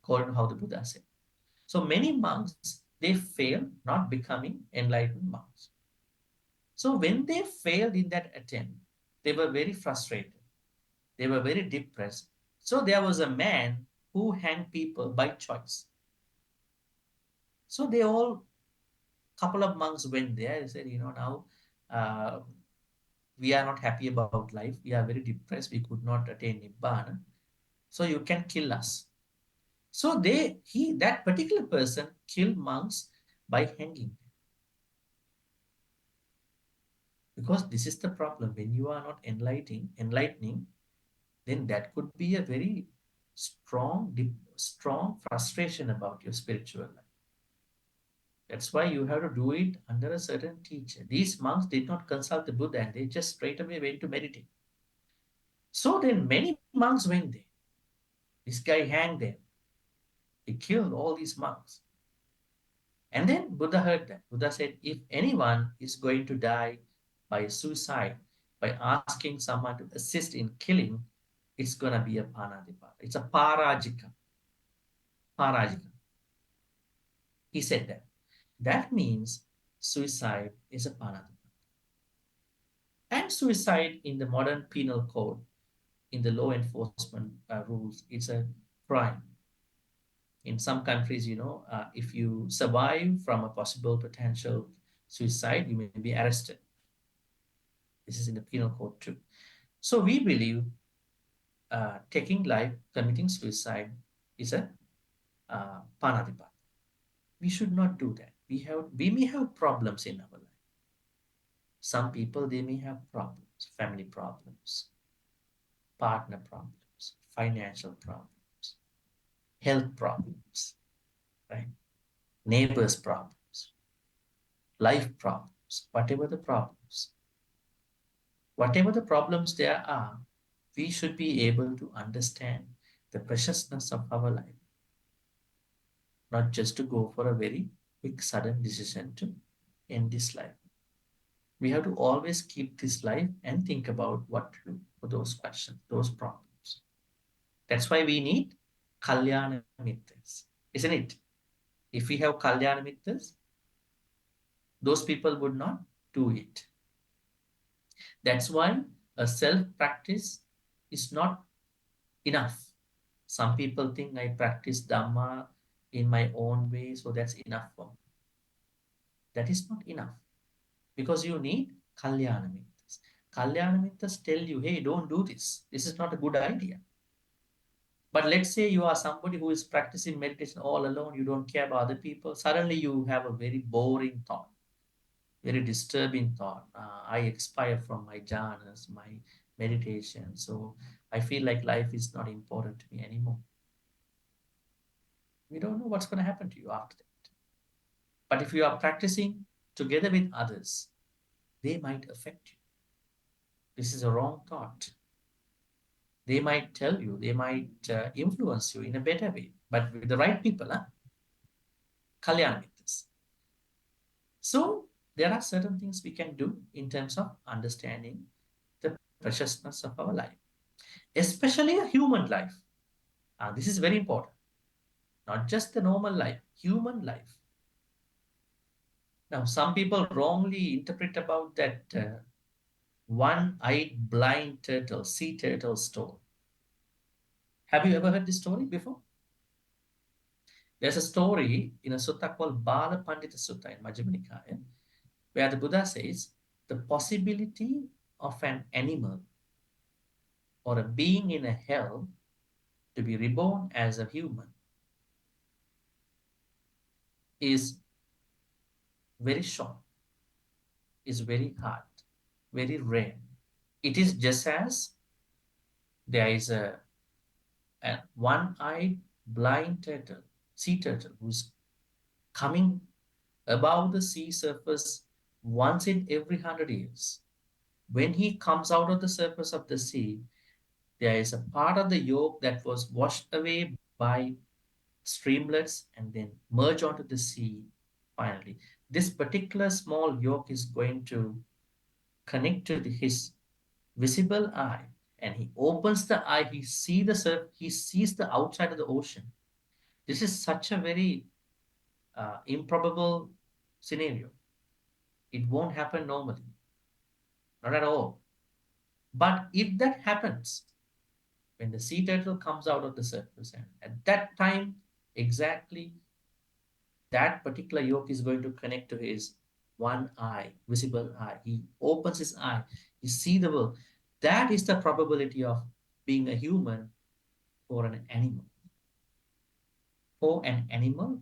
according to how the Buddha said. So many monks, they fail not becoming enlightened monks. So when they failed in that attempt, they were very frustrated. They were very depressed. So there was a man who hanged people by choice. So they all, couple of monks went there and said, now uh, we are not happy about life. We are very depressed. We could not attain Nibbana. So you can kill us. So that particular person killed monks by hanging. Because this is the problem. When you are not enlightening, then that could be a very strong frustration about your spiritual life. That's why you have to do it under a certain teacher. These monks did not consult the Buddha and they just straight away went to meditate. So then many monks went there. This guy hanged them. He killed all these monks. And then Buddha heard that. Buddha said, if anyone is going to die by suicide, by asking someone to assist in killing, it's going to be a panatipata. It's a parajika. Parajika. He said that. That means suicide is a panatipata. And suicide in the modern penal code, in the law enforcement rules, it's a crime. In some countries, if you survive from a possible potential suicide, you may be arrested. This is in the penal code too. So we believe taking life, committing suicide is a panatipata. We should not do that. We may have problems in our life. Some people, they may have problems, family problems, partner problems, financial problems, health problems, right? Neighbors' problems, life problems, whatever the problems there are, we should be able to understand the preciousness of our life, not just to go for a very quick, sudden decision to end this life. We have to always keep this life and think about what to do for those questions, those problems. That's why we need Kalyana Mittas, isn't it? If we have Kalyana Mittas, those people would not do it. That's why a self practice is not enough. Some people think I practice Dhamma in my own way, so that's enough for me. That is not enough because you need Kalyana Mittas. Kalyana Mittas tell you, hey, don't do this. This is not a good idea. But let's say you are somebody who is practicing meditation all alone, you don't care about other people. Suddenly you have a very boring thought, very disturbing thought. I expire from my jhanas, my meditation. So I feel like life is not important to me anymore. We don't know what's going to happen to you after that. But if you are practicing together with others, they might affect you. This is a wrong thought. They might tell you, they might influence you in a better way, but with the right people, huh? Kalyan Mittas. So there are certain things we can do in terms of understanding the preciousness of our life, especially a human life. This is very important. Not just the normal life, human life. Now, some people wrongly interpret about that one-eyed blind turtle, sea turtle story. Have you ever heard this story before? There's a story in a sutta called Bala Pandita Sutta in Majjhima Nikaya. where the Buddha says the possibility of an animal or a being in a hell to be reborn as a human is very short, is very hard, very rare. It is just as there is a one-eyed blind turtle, sea turtle, who's coming above the sea surface once in every 100 years. When he comes out of the surface of the sea, there is a part of the yolk that was washed away by streamlets and then merge onto the sea finally. This particular small yolk is going to connect to his visible eye, and he opens the eye, he sees the outside of the ocean. This is such a very improbable scenario. It won't happen normally, not at all. But if that happens, when the sea turtle comes out of the surface, and at that time, exactly that particular yolk is going to connect to his one eye, visible eye. He opens his eye, he see the world. That is the probability of being a human for an animal,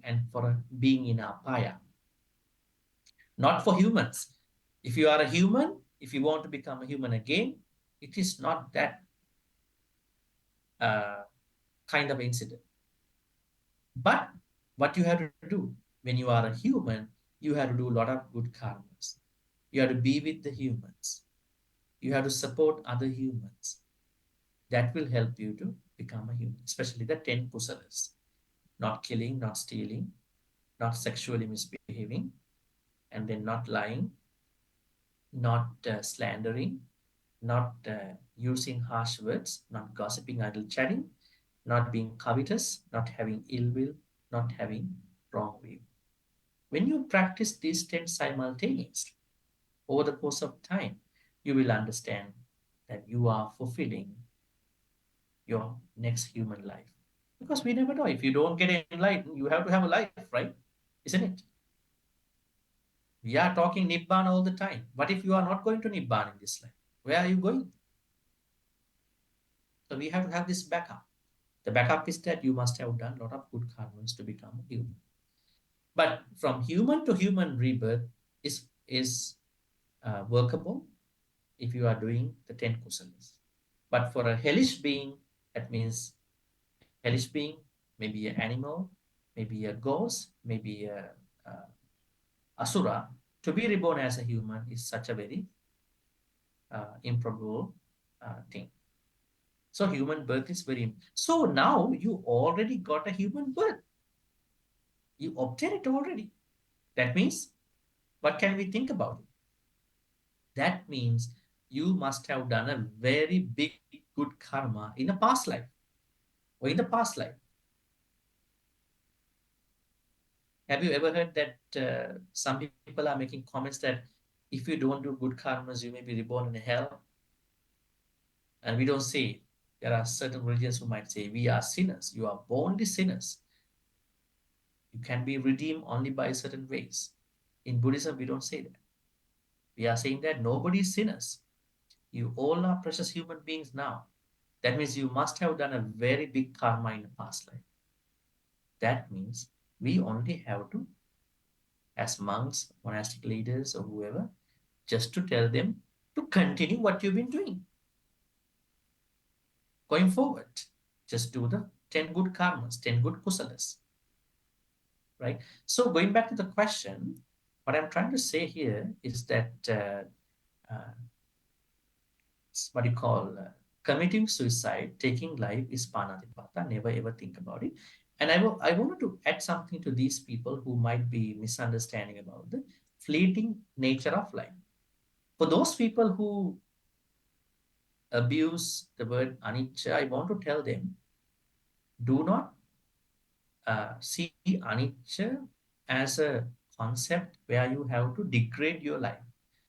and for a being in a paya, not for humans. If you are a human, if you want to become a human again, it is not that uh, kind of incident. But what you have to do when you are a human, you have to do a lot of good karmas. You have to be with the humans. You have to support other humans. That will help you to become a human, especially the 10 kusalas. Not killing, not stealing, not sexually misbehaving, and then not lying, not slandering, not using harsh words, not gossiping, idle chatting, not being covetous, not having ill will, not having wrong view. When you practice these 10 simultaneously over the course of time, you will understand that you are fulfilling your next human life. Because we never know. If you don't get enlightened, you have to have a life, right? Isn't it? We are talking Nibbana all the time. What if you are not going to Nibbana in this life? Where are you going? So we have to have this backup. The backup is that you must have done a lot of good karmas to become a human. But from human to human rebirth is workable if you are doing the 10 kusalas. But for a hellish being, that means hellish being, maybe an animal, maybe a ghost, maybe a asura, to be reborn as a human is such a very improbable thing. So human birth is very. So now you already got a human birth. You obtained it already. That means, what can we think about it? That means you must have done a very big good karma in a past life or in the past life. Have you ever heard that some people are making comments that if you don't do good karmas, you may be reborn in hell? And we don't say it. There are certain religions who might say, we are sinners. You are born sinners. You can be redeemed only by certain ways. In Buddhism, we don't say that. We are saying that nobody is sinners. You all are precious human beings now. That means you must have done a very big karma in the past life. That means we only have to, as monks, monastic leaders, or whoever, just to tell them to continue what you've been doing going forward. Just do the 10 good karmas, 10 good kusalas, right? So, going back to the question, what I'm trying to say here is that uh, what you call committing suicide, taking life is panatipata. Never ever think about it. And I wanted to add something to these people who might be misunderstanding about the fleeting nature of life. For those people who abuse the word anicca, I want to tell them, do not see anicca as a concept where you have to degrade your life,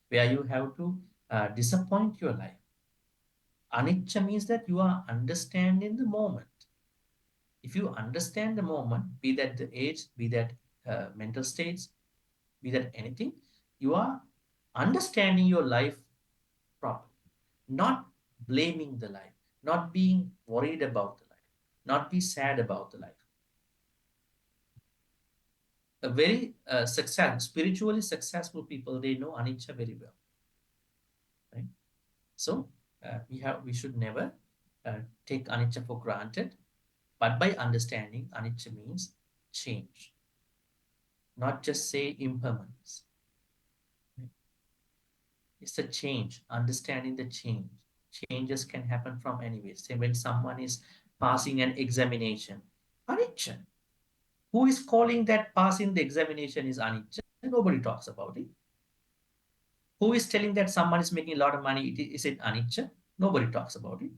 where you have to disappoint your life. Anicca means that you are understanding the moment. If you understand the moment, be that the age, be that mental states, be that anything, you are understanding your life properly, not blaming the life, not being worried about the life, not be sad about the life. A very spiritually successful people, they know anicca very well, right? So we should never uh, take anicca for granted, but by understanding anicca means change, not just say impermanence. Right? It's a change, understanding the change. Changes can happen from anywhere. Say when someone is passing an examination, anicca. Who is calling that passing the examination is anicca? Nobody talks about it. Who is telling that someone is making a lot of money? Is it anicca? Nobody talks about it.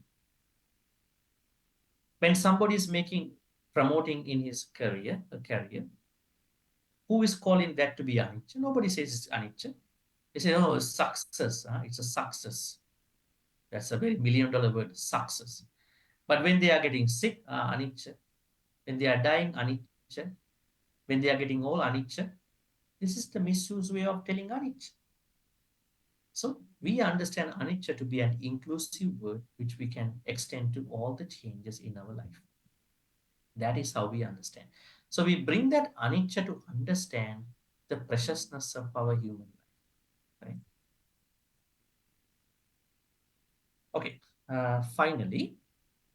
When somebody is making promoting in his career, who is calling that to be anicca? Nobody says it's anicca. They say, oh, it's success. Huh? It's a success. That's a very $1 million word, success. But when they are getting sick, anicca. When they are dying, anicca. When they are getting old, anicca. This is the misuse way of telling anicca. So we understand anicca to be an inclusive word which we can extend to all the changes in our life. That is how we understand. So we bring that anicca to understand the preciousness of our human life. Right? Okay. Finally,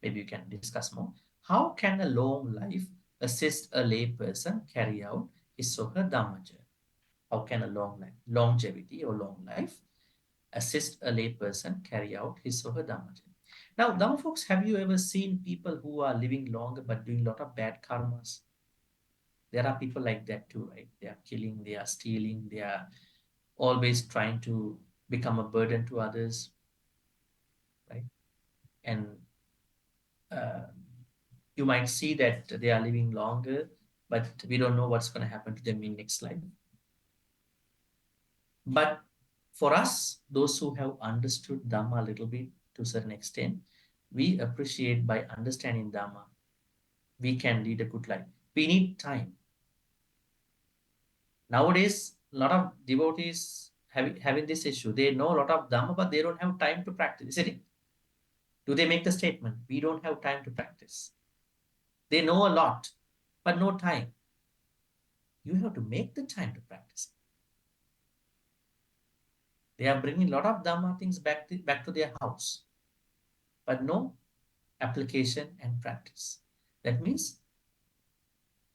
maybe you can discuss more. How can a long life assist a layperson carry out his or her dhamma journey? How can a long life, longevity or long life, assist a layperson carry out his or her dhamma journey? Now, Dhamma folks, have you ever seen people who are living longer but doing a lot of bad karmas? There are people like that too, right? They are killing, they are stealing, they are always trying to become a burden to others, right? And uh, you might see that they are living longer, but we don't know what's going to happen to them in next life. But for us, those who have understood Dhamma a little bit to a certain extent, we appreciate by understanding Dhamma, we can lead a good life. We need time. Nowadays, a lot of devotees having this issue. They know a lot of Dhamma, but they don't have time to practice, isn't it? Do they make the statement? We don't have time to practice. They know a lot, but no time. You have to make the time to practice. They are bringing a lot of Dhamma things back to their house, but no application and practice. That means,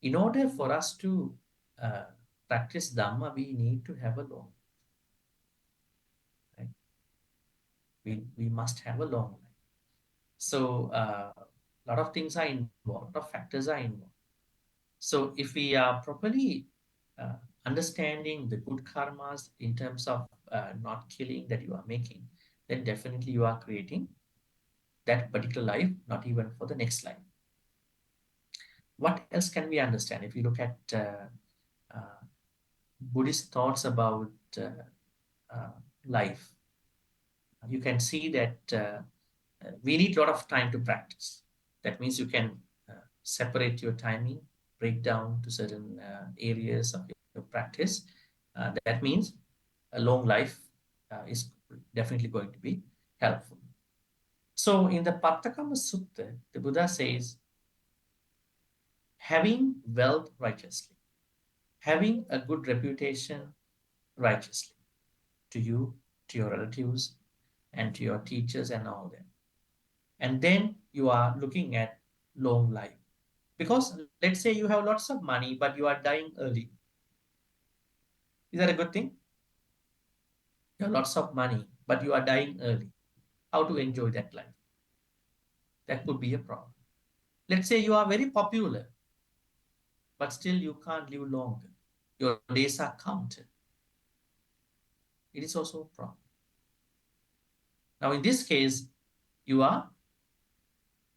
in order for us to uh, practice Dhamma, we need to have a long, right? We must have a long life. So a lot of things are involved, a lot of factors are involved. So if we are properly uh, understanding the good karmas in terms of not killing that you are making, then definitely you are creating that particular life, not even for the next life. What else can we understand? If you look at uh, Buddhist thoughts about uh, uh, life, you can see that we need a lot of time to practice. That means you can separate your timing, break down to certain areas of your practice. That means a long life is definitely going to be helpful. So in the Pattakamma Sutta, the Buddha says, having wealth righteously, having a good reputation righteously to you, to your relatives, and to your teachers and all that. And then you are looking at long life. Because let's say you have lots of money, but you are dying early. Is that a good thing? You have lots of money, but you are dying early. How to enjoy that life? That could be a problem. Let's say you are very popular, but still you can't live longer. Your days are counted. It is also a problem. Now, in this case, you are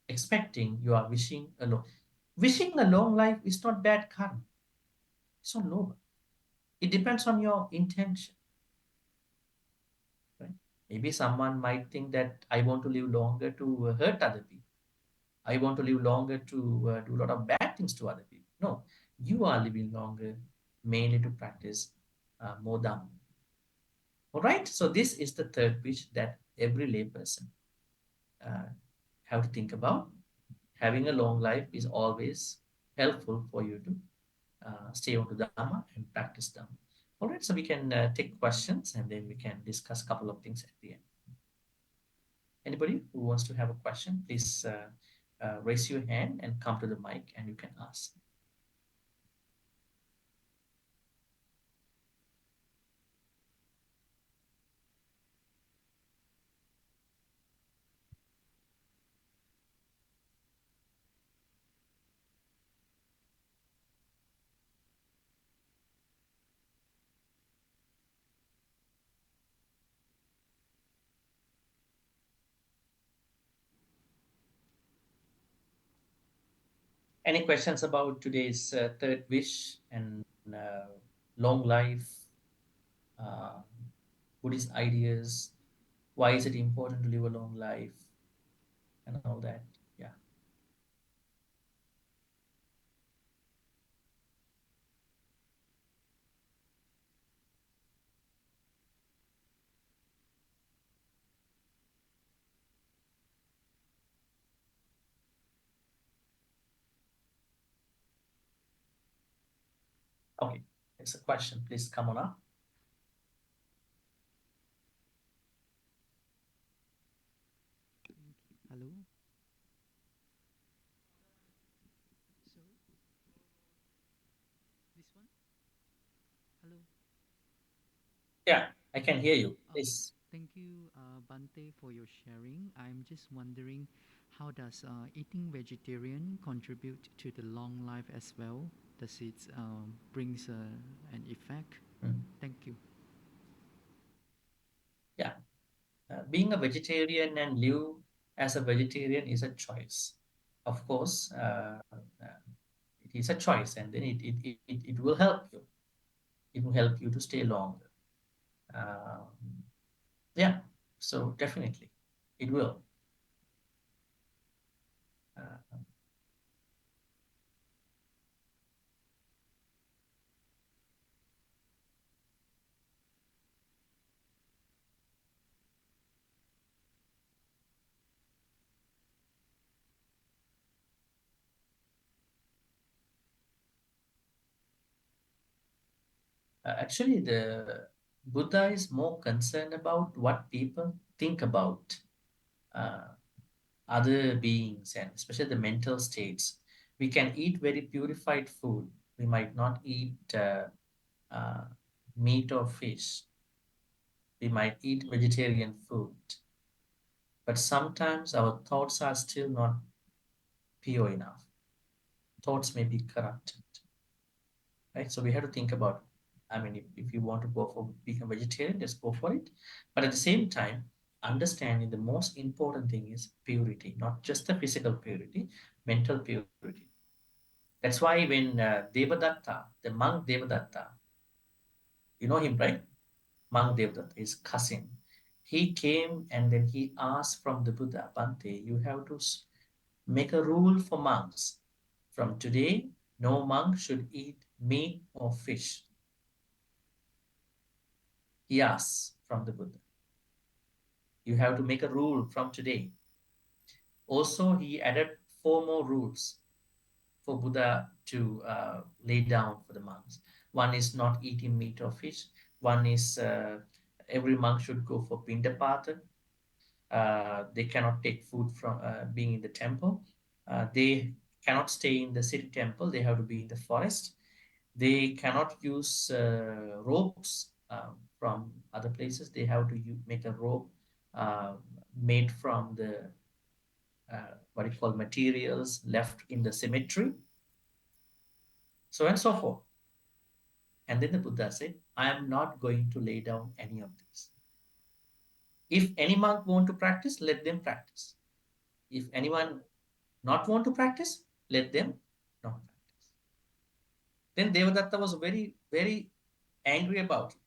expecting, you are wishing a long. Wishing a long life is not bad karma. It's not noble. It depends on your intention. Right? Maybe someone might think that I want to live longer to hurt other people. I want to live longer to do a lot of bad things to other people. No, you are living longer mainly to practice more Dhamma. All right. So this is the third wish that every layperson uh, have to think about. Having a long life is always helpful for you to stay on to Dhamma and practice Dhamma. All right. So we can take questions and then we can discuss a couple of things at the end. Anybody who wants to have a question, please raise your hand and come to the mic and you can ask. Any questions about today's third wish and long life, uh, Buddhist ideas? Why is it important to live a long life and all that? Yeah. Okay. It's a question. Please come on up. Hello. So this one. Hello. Yeah, I can hear you. Okay. Please. Thank you, Bhante, for your sharing. I'm just wondering, how does eating vegetarian contribute to the long life as well? Does it brings an effect? Mm. Thank you. Yeah. Being a vegetarian and live as a vegetarian is a choice. Of course, it is a choice and then it will help you. It will help you to stay longer. Um, yeah, so definitely it will. Uh, actually, the Buddha is more concerned about what people think about uh, other beings and especially the mental states. We can eat very purified food. We might not eat uh, meat or fish. We might eat vegetarian food. But sometimes our thoughts are still not pure enough. Thoughts may be corrupted, right? So we have to think about, I mean, if you want to go for become vegetarian, just go for it. But at the same time, understanding the most important thing is purity, not just the physical purity, mental purity. That's why when Devadatta, the monk Devadatta, you know him, right? Monk Devadatta, his cousin. He came and then he asked from the Buddha, Bhante, you have to make a rule for monks. From today, no monk should eat meat or fish. He asks from the Buddha. You have to make a rule from today. Also, he added four more rules for Buddha to lay down for the monks. One is not eating meat or fish. One is every monk should go for Pindapata. They cannot take food from being in the temple. They cannot stay in the city temple. They have to be in the forest. They cannot use ropes from other places. They have to make a rope uh, made from the what you call materials left in the cemetery, so and so forth. And then the Buddha said, I am not going to lay down any of this. If any monk want to practice, let them practice. If anyone not want to practice, let them not practice. Then Devadatta was very, very angry about it.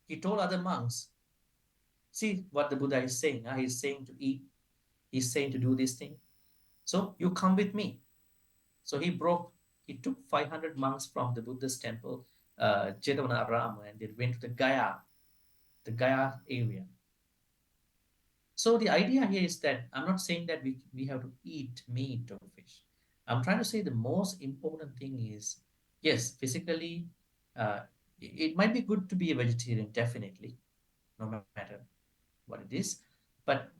He told other monks, see what the Buddha is saying. He's saying to eat, he's saying to do this thing. So you come with me. So he took 500 monks from the Buddhist temple, Jetavana Arama, and they went to the Gaya. the Gaya area. So the idea here is that I'm not saying that we have to eat meat or fish. I'm trying to say the most important thing is, yes, physically, it might be good to be a vegetarian, definitely, no matter what it is. But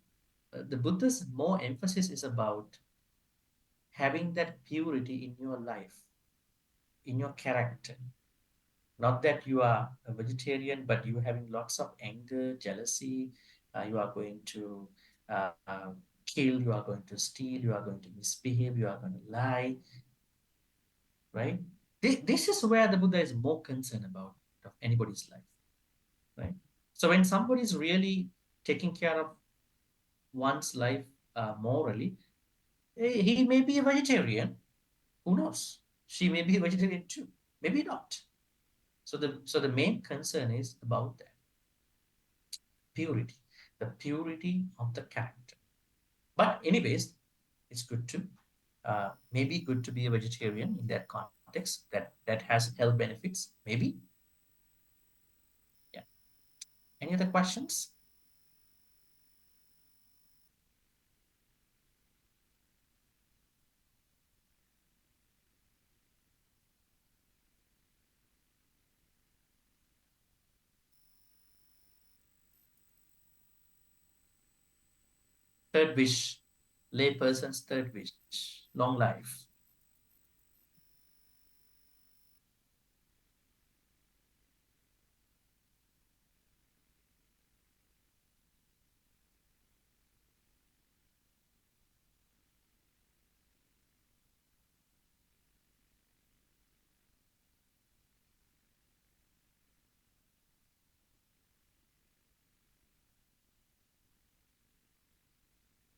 the Buddha's more emphasis is about having that purity in your life, in your character. Not that you are a vegetarian, but you are having lots of anger, jealousy. You are going to kill, you are going to steal, you are going to misbehave, you are going to lie, right? This is where the Buddha is more concerned about of anybody's life, right? So when somebody is really taking care of one's life morally, he may be a vegetarian. Who knows? She may be a vegetarian too. Maybe not. So the main concern is about that purity, the purity of the character. But anyways, it's good to maybe good to be a vegetarian in that context. That has health benefits. Maybe. Yeah. Any other questions? Third wish, layperson's third wish, long life.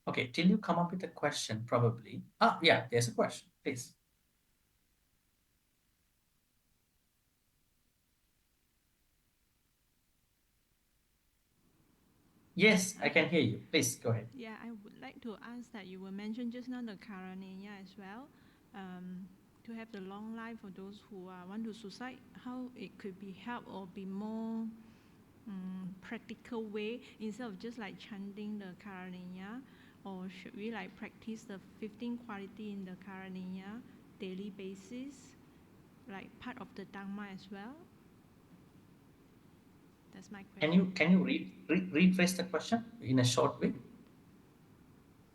Okay, till you come up with a question, probably. Ah, yeah, there's a question. Please. Yes, I can hear you. Please go ahead. Yeah, I would like to ask that you were mentioned just now the Karanenya as well. To have the long life for those who want to suicide, how it could be helped or be more practical way instead of just like chanting the Karanenya, or should we like practice the 15 quality in the Karanenya daily basis, like part of the Dharma as well? That's my Can question. you rephrase the question in a short way?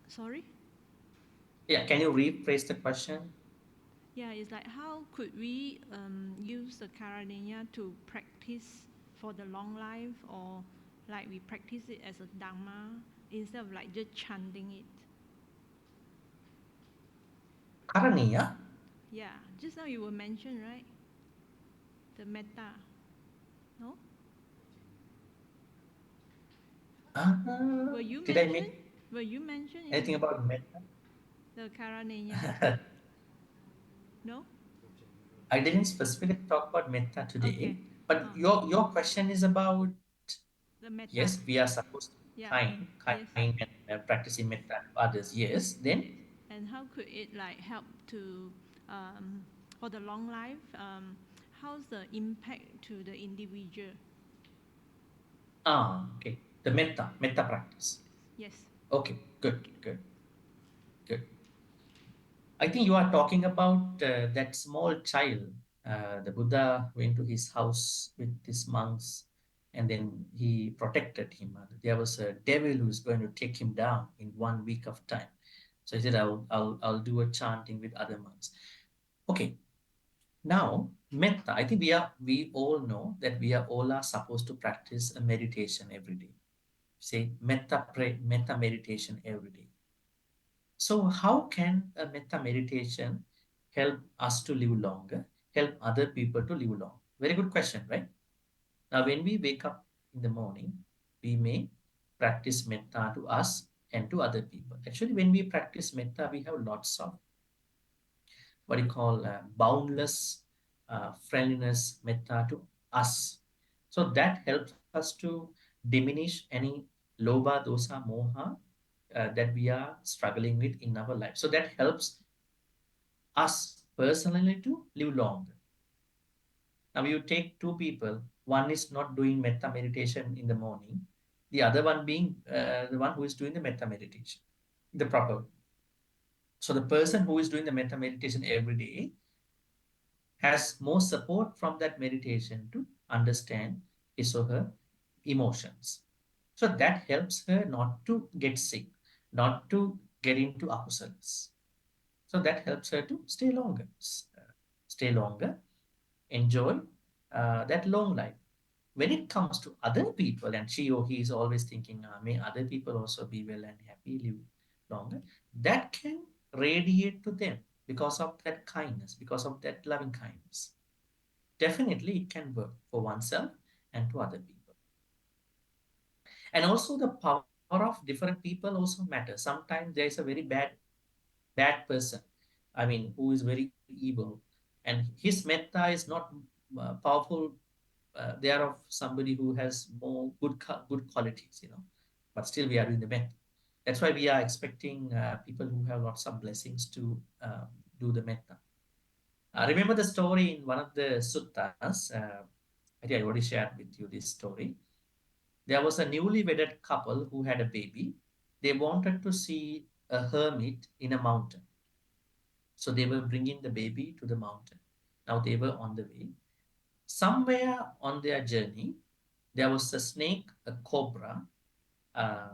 Sorry? Yeah, can you rephrase the question? Yeah, it's like how could we use the Karanenya to practice for the long life, or like we practice it as a Dharma instead of like just chanting it? Karaniya? Yeah, just now you were mentioned, right? The metta. No? Were you Did I mentioned? make Were you mentioned anything in about metta? the Karanenya? No? I didn't specifically talk about metta Okay. today, but Oh, your question is about, the metta. yes, we are supposed to be Yeah. kind Yes. and practicing metta to others. Yes, then And how could it like help to for the long life? How's the impact to the individual? okay, the metta practice. Yes. Okay, good, Okay. good, good. I think you are talking about that small child. The Buddha went to his house with these monks, and then he protected him. There was a devil who was going to take him down in 1 week of time. So he said, "I'll do a chanting with other monks." Okay, now metta. I think we all know that we are all are supposed to practice a meditation every day. Say metta meditation every day. So, how can a metta meditation help us to live longer, help other people to live long? Very good question, right? Now, when we wake up in the morning, we may practice metta to us and to other people. Actually, when we practice metta, we have lots of what you call boundless friendliness metta to us. So that helps us to diminish any lobha, dosa, moha that we are struggling with in our life. So that helps us personally to live longer. Now you take two people one is not doing metta meditation in the morning, the other one being the one who is doing the metta meditation, the proper. So the person who is doing the metta meditation every day has more support from that meditation to understand his or her emotions. So that helps her not to get sick, not to get into apusalas. So that helps her to stay longer, enjoy that long life. When it comes to other people, and she or he is always thinking, may other people also be well and happy, live longer, that can radiate to them because of that kindness, because of that loving kindness. Definitely, it can work for oneself and to other people. And also, the power of different people also matters. Sometimes there is a very bad person, I mean, who is very evil, and his metta is not powerful there of somebody who has more good qualities, but still we are doing the metta. That's why we are expecting people who have lots of blessings to do the metta. Remember the story in one of the suttas. I think I already shared with you this story. There was a newly wedded couple who had a baby. They wanted to see a hermit in a mountain. So they were bringing the baby to the mountain. Now they were on the way. Somewhere on their journey, there was a snake, a cobra, uh,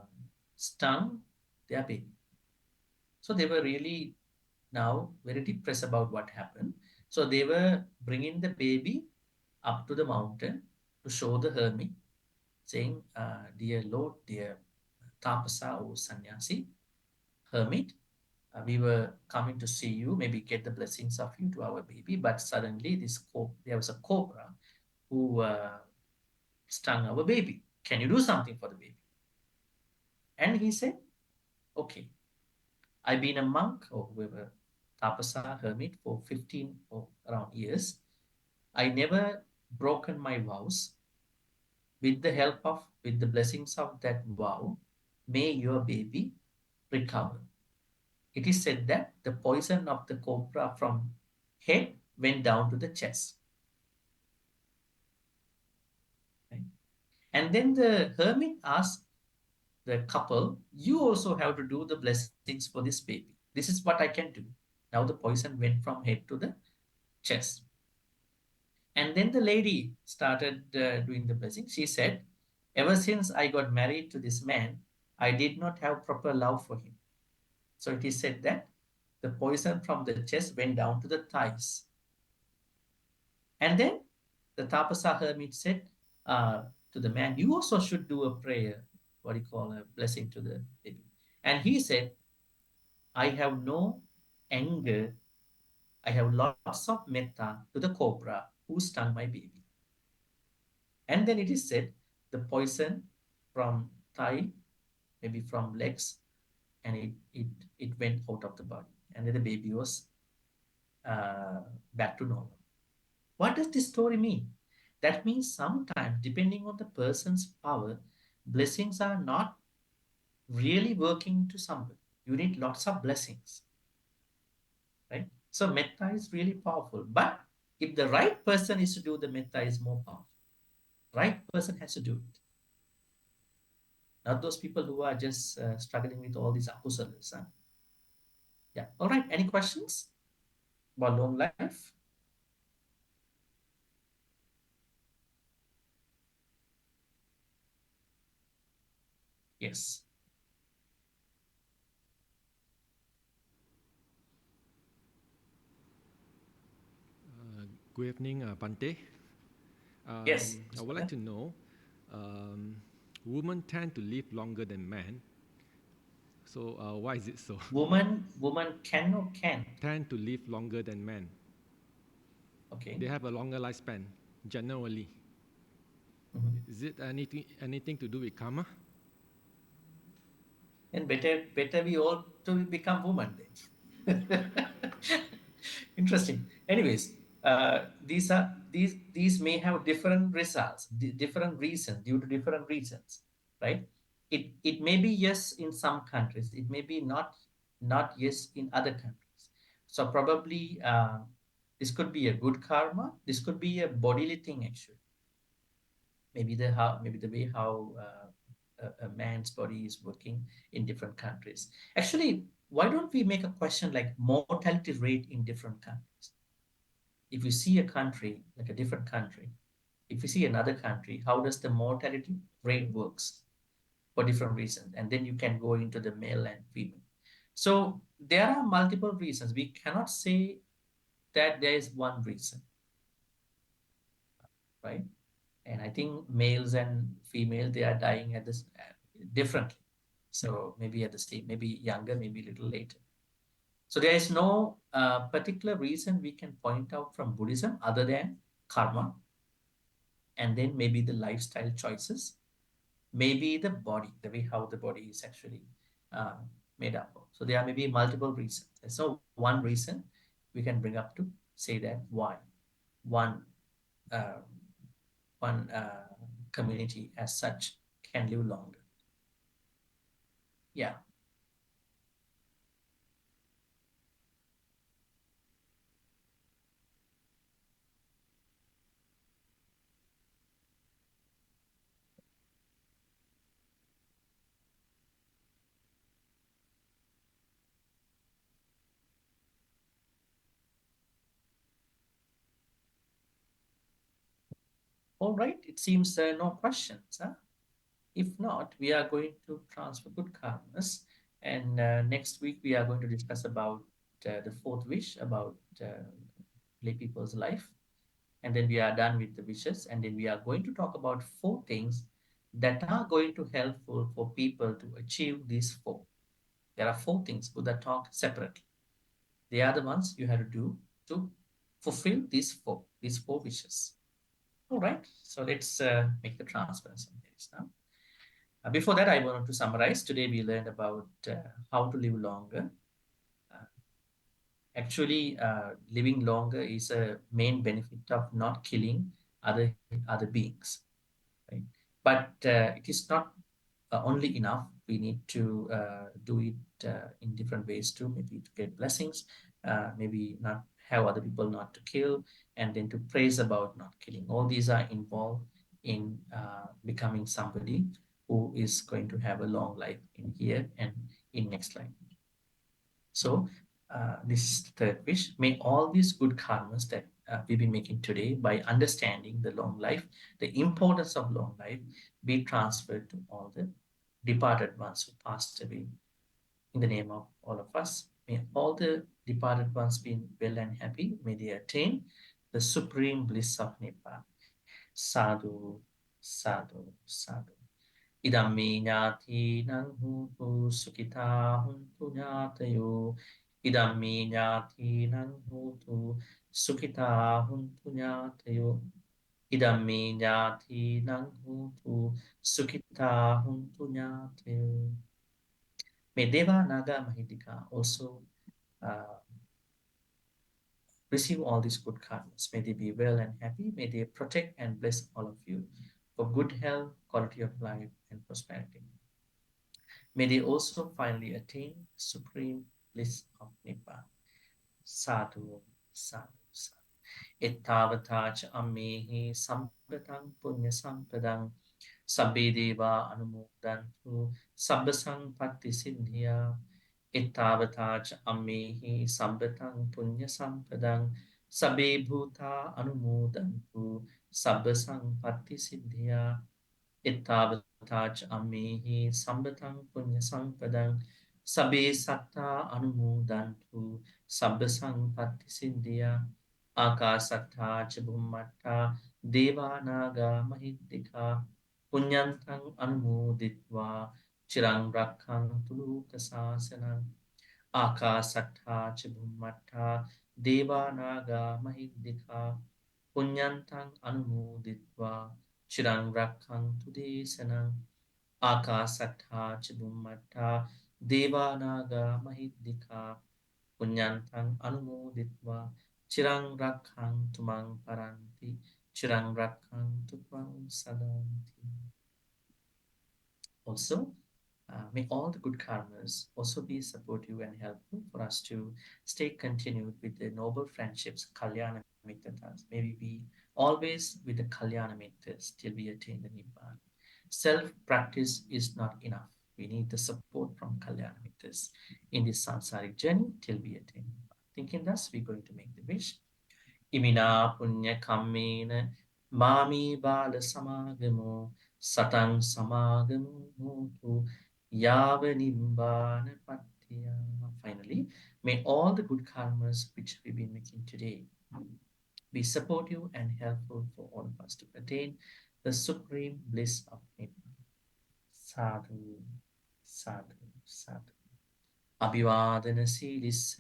stung their baby. So they were really now very depressed about what happened. So they were bringing the baby up to the mountain to show the hermit, saying, Dear Lord, dear Tapasa or Sannyasi, hermit, we were coming to see you, maybe get the blessings of you to our baby, but suddenly there was a cobra who stung our baby. Can you do something for the baby? And he said, okay, I've been a monk or whoever, tapasa, hermit for 15 or around years. I never broken my vows. With the blessings of that vow, may your baby recover. It is said that the poison of the cobra from head went down to the chest. Right? And then the hermit asked the couple, you also have to do the blessings for this baby. This is what I can do. Now the poison went from head to the chest. And then the lady started doing the blessing. She said, ever since I got married to this man, I did not have proper love for him. So it is said that the poison from the chest went down to the thighs. And then the Tapasa hermit said to the man, you also should do a prayer, what you call a blessing to the baby. And he said, I have no anger. I have lots of metta to the cobra who stung my baby. And then it is said, the poison from thigh, maybe from legs, and it went out of the body. And then the baby was uh, back to normal. What does this story mean? That means sometimes, depending on the person's power, blessings are not really working to somebody. You need lots of blessings, right? So metta is really powerful. But if the right person is to do the metta, is more powerful. Right person has to do it. Not those people who are just struggling with all these apusalas. Huh? Yeah. All right. Any questions about long life? Yes. Good evening, Bhante. Yes. I would like to know, um, women tend to live longer than men. So why is it so? Woman can or can. Tend to live longer than men. Okay. They have a longer lifespan, generally. Mhm. Is it anything to do with karma? Then better we all to become woman then. Interesting. Anyways, these may have different results, different reasons, due to different reasons, right? It may be yes in some countries, it may be not yes in other countries. So probably this could be a good karma, this could be a bodily thing actually. maybe the way how a man's body is working in different countries. Actually, why don't we make a question like mortality rate in different countries? If you see a country like a different country, if you see another country, how does the mortality rate works for different reasons, and then you can go into the male and female. So there are multiple reasons. We cannot say that there is one reason, right? And I think males and female, they are dying at this differently. So maybe at the same, maybe younger, maybe a little later. So there is no particular reason we can point out from Buddhism other than karma, and then maybe the lifestyle choices, maybe the body, the way how the body is actually uh, made up of. So there are maybe multiple reasons. There's no one reason we can bring up to say that why one uh, one community as such can live longer. Yeah. All right. It seems no questions. Huh? If not, we are going to transfer good karmas. And next week, we are going to discuss about the fourth wish, about lay people's life. And then we are done with the wishes. And then we are going to talk about four things that are going to helpful for people to achieve these four. There are four things Buddha talk separately. They are the ones you have to do to fulfill these four wishes. All right. So let's make the transference on this now. Before that, I wanted to summarize. Today, we learned about how to live longer. Uh, Actually, living longer is a main benefit of not killing other beings, right? But it is not only enough. We need to do it in different ways too. Maybe to get blessings, maybe not have other people not to kill, and then to praise about not killing. All these are involved in becoming somebody who is going to have a long life in here and in next life. So this is the third wish. May all these good karmas that we've been making today, by understanding the long life, the importance of long life, be transferred to all the departed ones who passed away in the name of all of us. May all the departed ones be well and happy. May they attain the supreme bliss of Nibbana. Sadhu, sadhu, sadhu. Idammi ñātīnaṁ hūtu sukitā huntu ñātayo. Idammi ñātīnaṁ hūtu sukitā huntu ñātayo. Idammi ñātīnaṁ hūtu sukitā huntu ñātayo. May Deva Naga Mahidika also uh, receive all these good karmas. May they be well and happy. May they protect and bless all of you for good health, quality of life, and prosperity. May they also finally attain supreme bliss of Nibbana. Sadhu, sadhu, sadhu. Ittavata ammehi sampatang punya sampadang sabbe deva anumodantu sabbasang patti sindhya. Ittavata ammehi sampatang punya sampadang sabbe bhuta anumodantu sabbasang patti sindhya. Ittavatāc ammehi sambatang punya sampadang sabe satta anumodantu sabba sampatti siddhya akasatta ca bhummatta devanaga mahiddika punyantang anumoditva chirang rakkhantu lokasasanam akasatta ca bhummatta devanaga mahiddika punyantang anumoditva Chirang Rakhantu Desanam Akasattha Chibummata Devanaga Mahiddika Punyantang Anumoditva Chirang Rakhantu Mang Paranti Chirang Rakhantu Tvang Sadanti. Also, may all the good karmas also be supportive and helpful for us to stay continued with the noble friendships, Kalyana Mitatas. May we be always with the Kalyana Mitas till we attain the Nibbana. Self practice is not enough. We need the support from Kalyana Mitas in this samsaric journey till we attain Nibbana. Thinking thus, we're going to make the wish. Imina punya kammena mami bala samagamo satang samagamo hotu yava nibbana patya. Finally, may all the good karmas which we've been making today be supportive and helpful for all of us to attain the supreme bliss of Nibbana. Sadhu, sadhu, sadhu. Abhivadana silis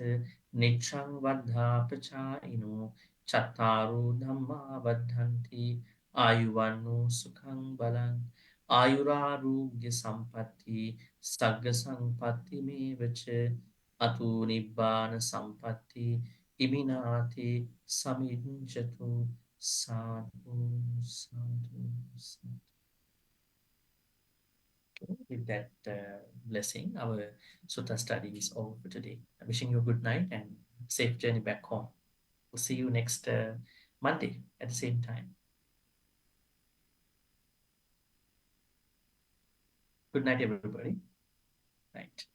nichang vardha pachayino chattaru dhamma vadhanti ayuvanu sukhang balang ayurarugya sampatti sagga sampatti me vache atu nibbana sampatti iminati saminjatu sadhu sadhu sadhu. With that blessing, our Sutta study is over for today. I'm wishing you a good night and safe journey back home. We'll see you next Monday at the same time. Good night, everybody. Night.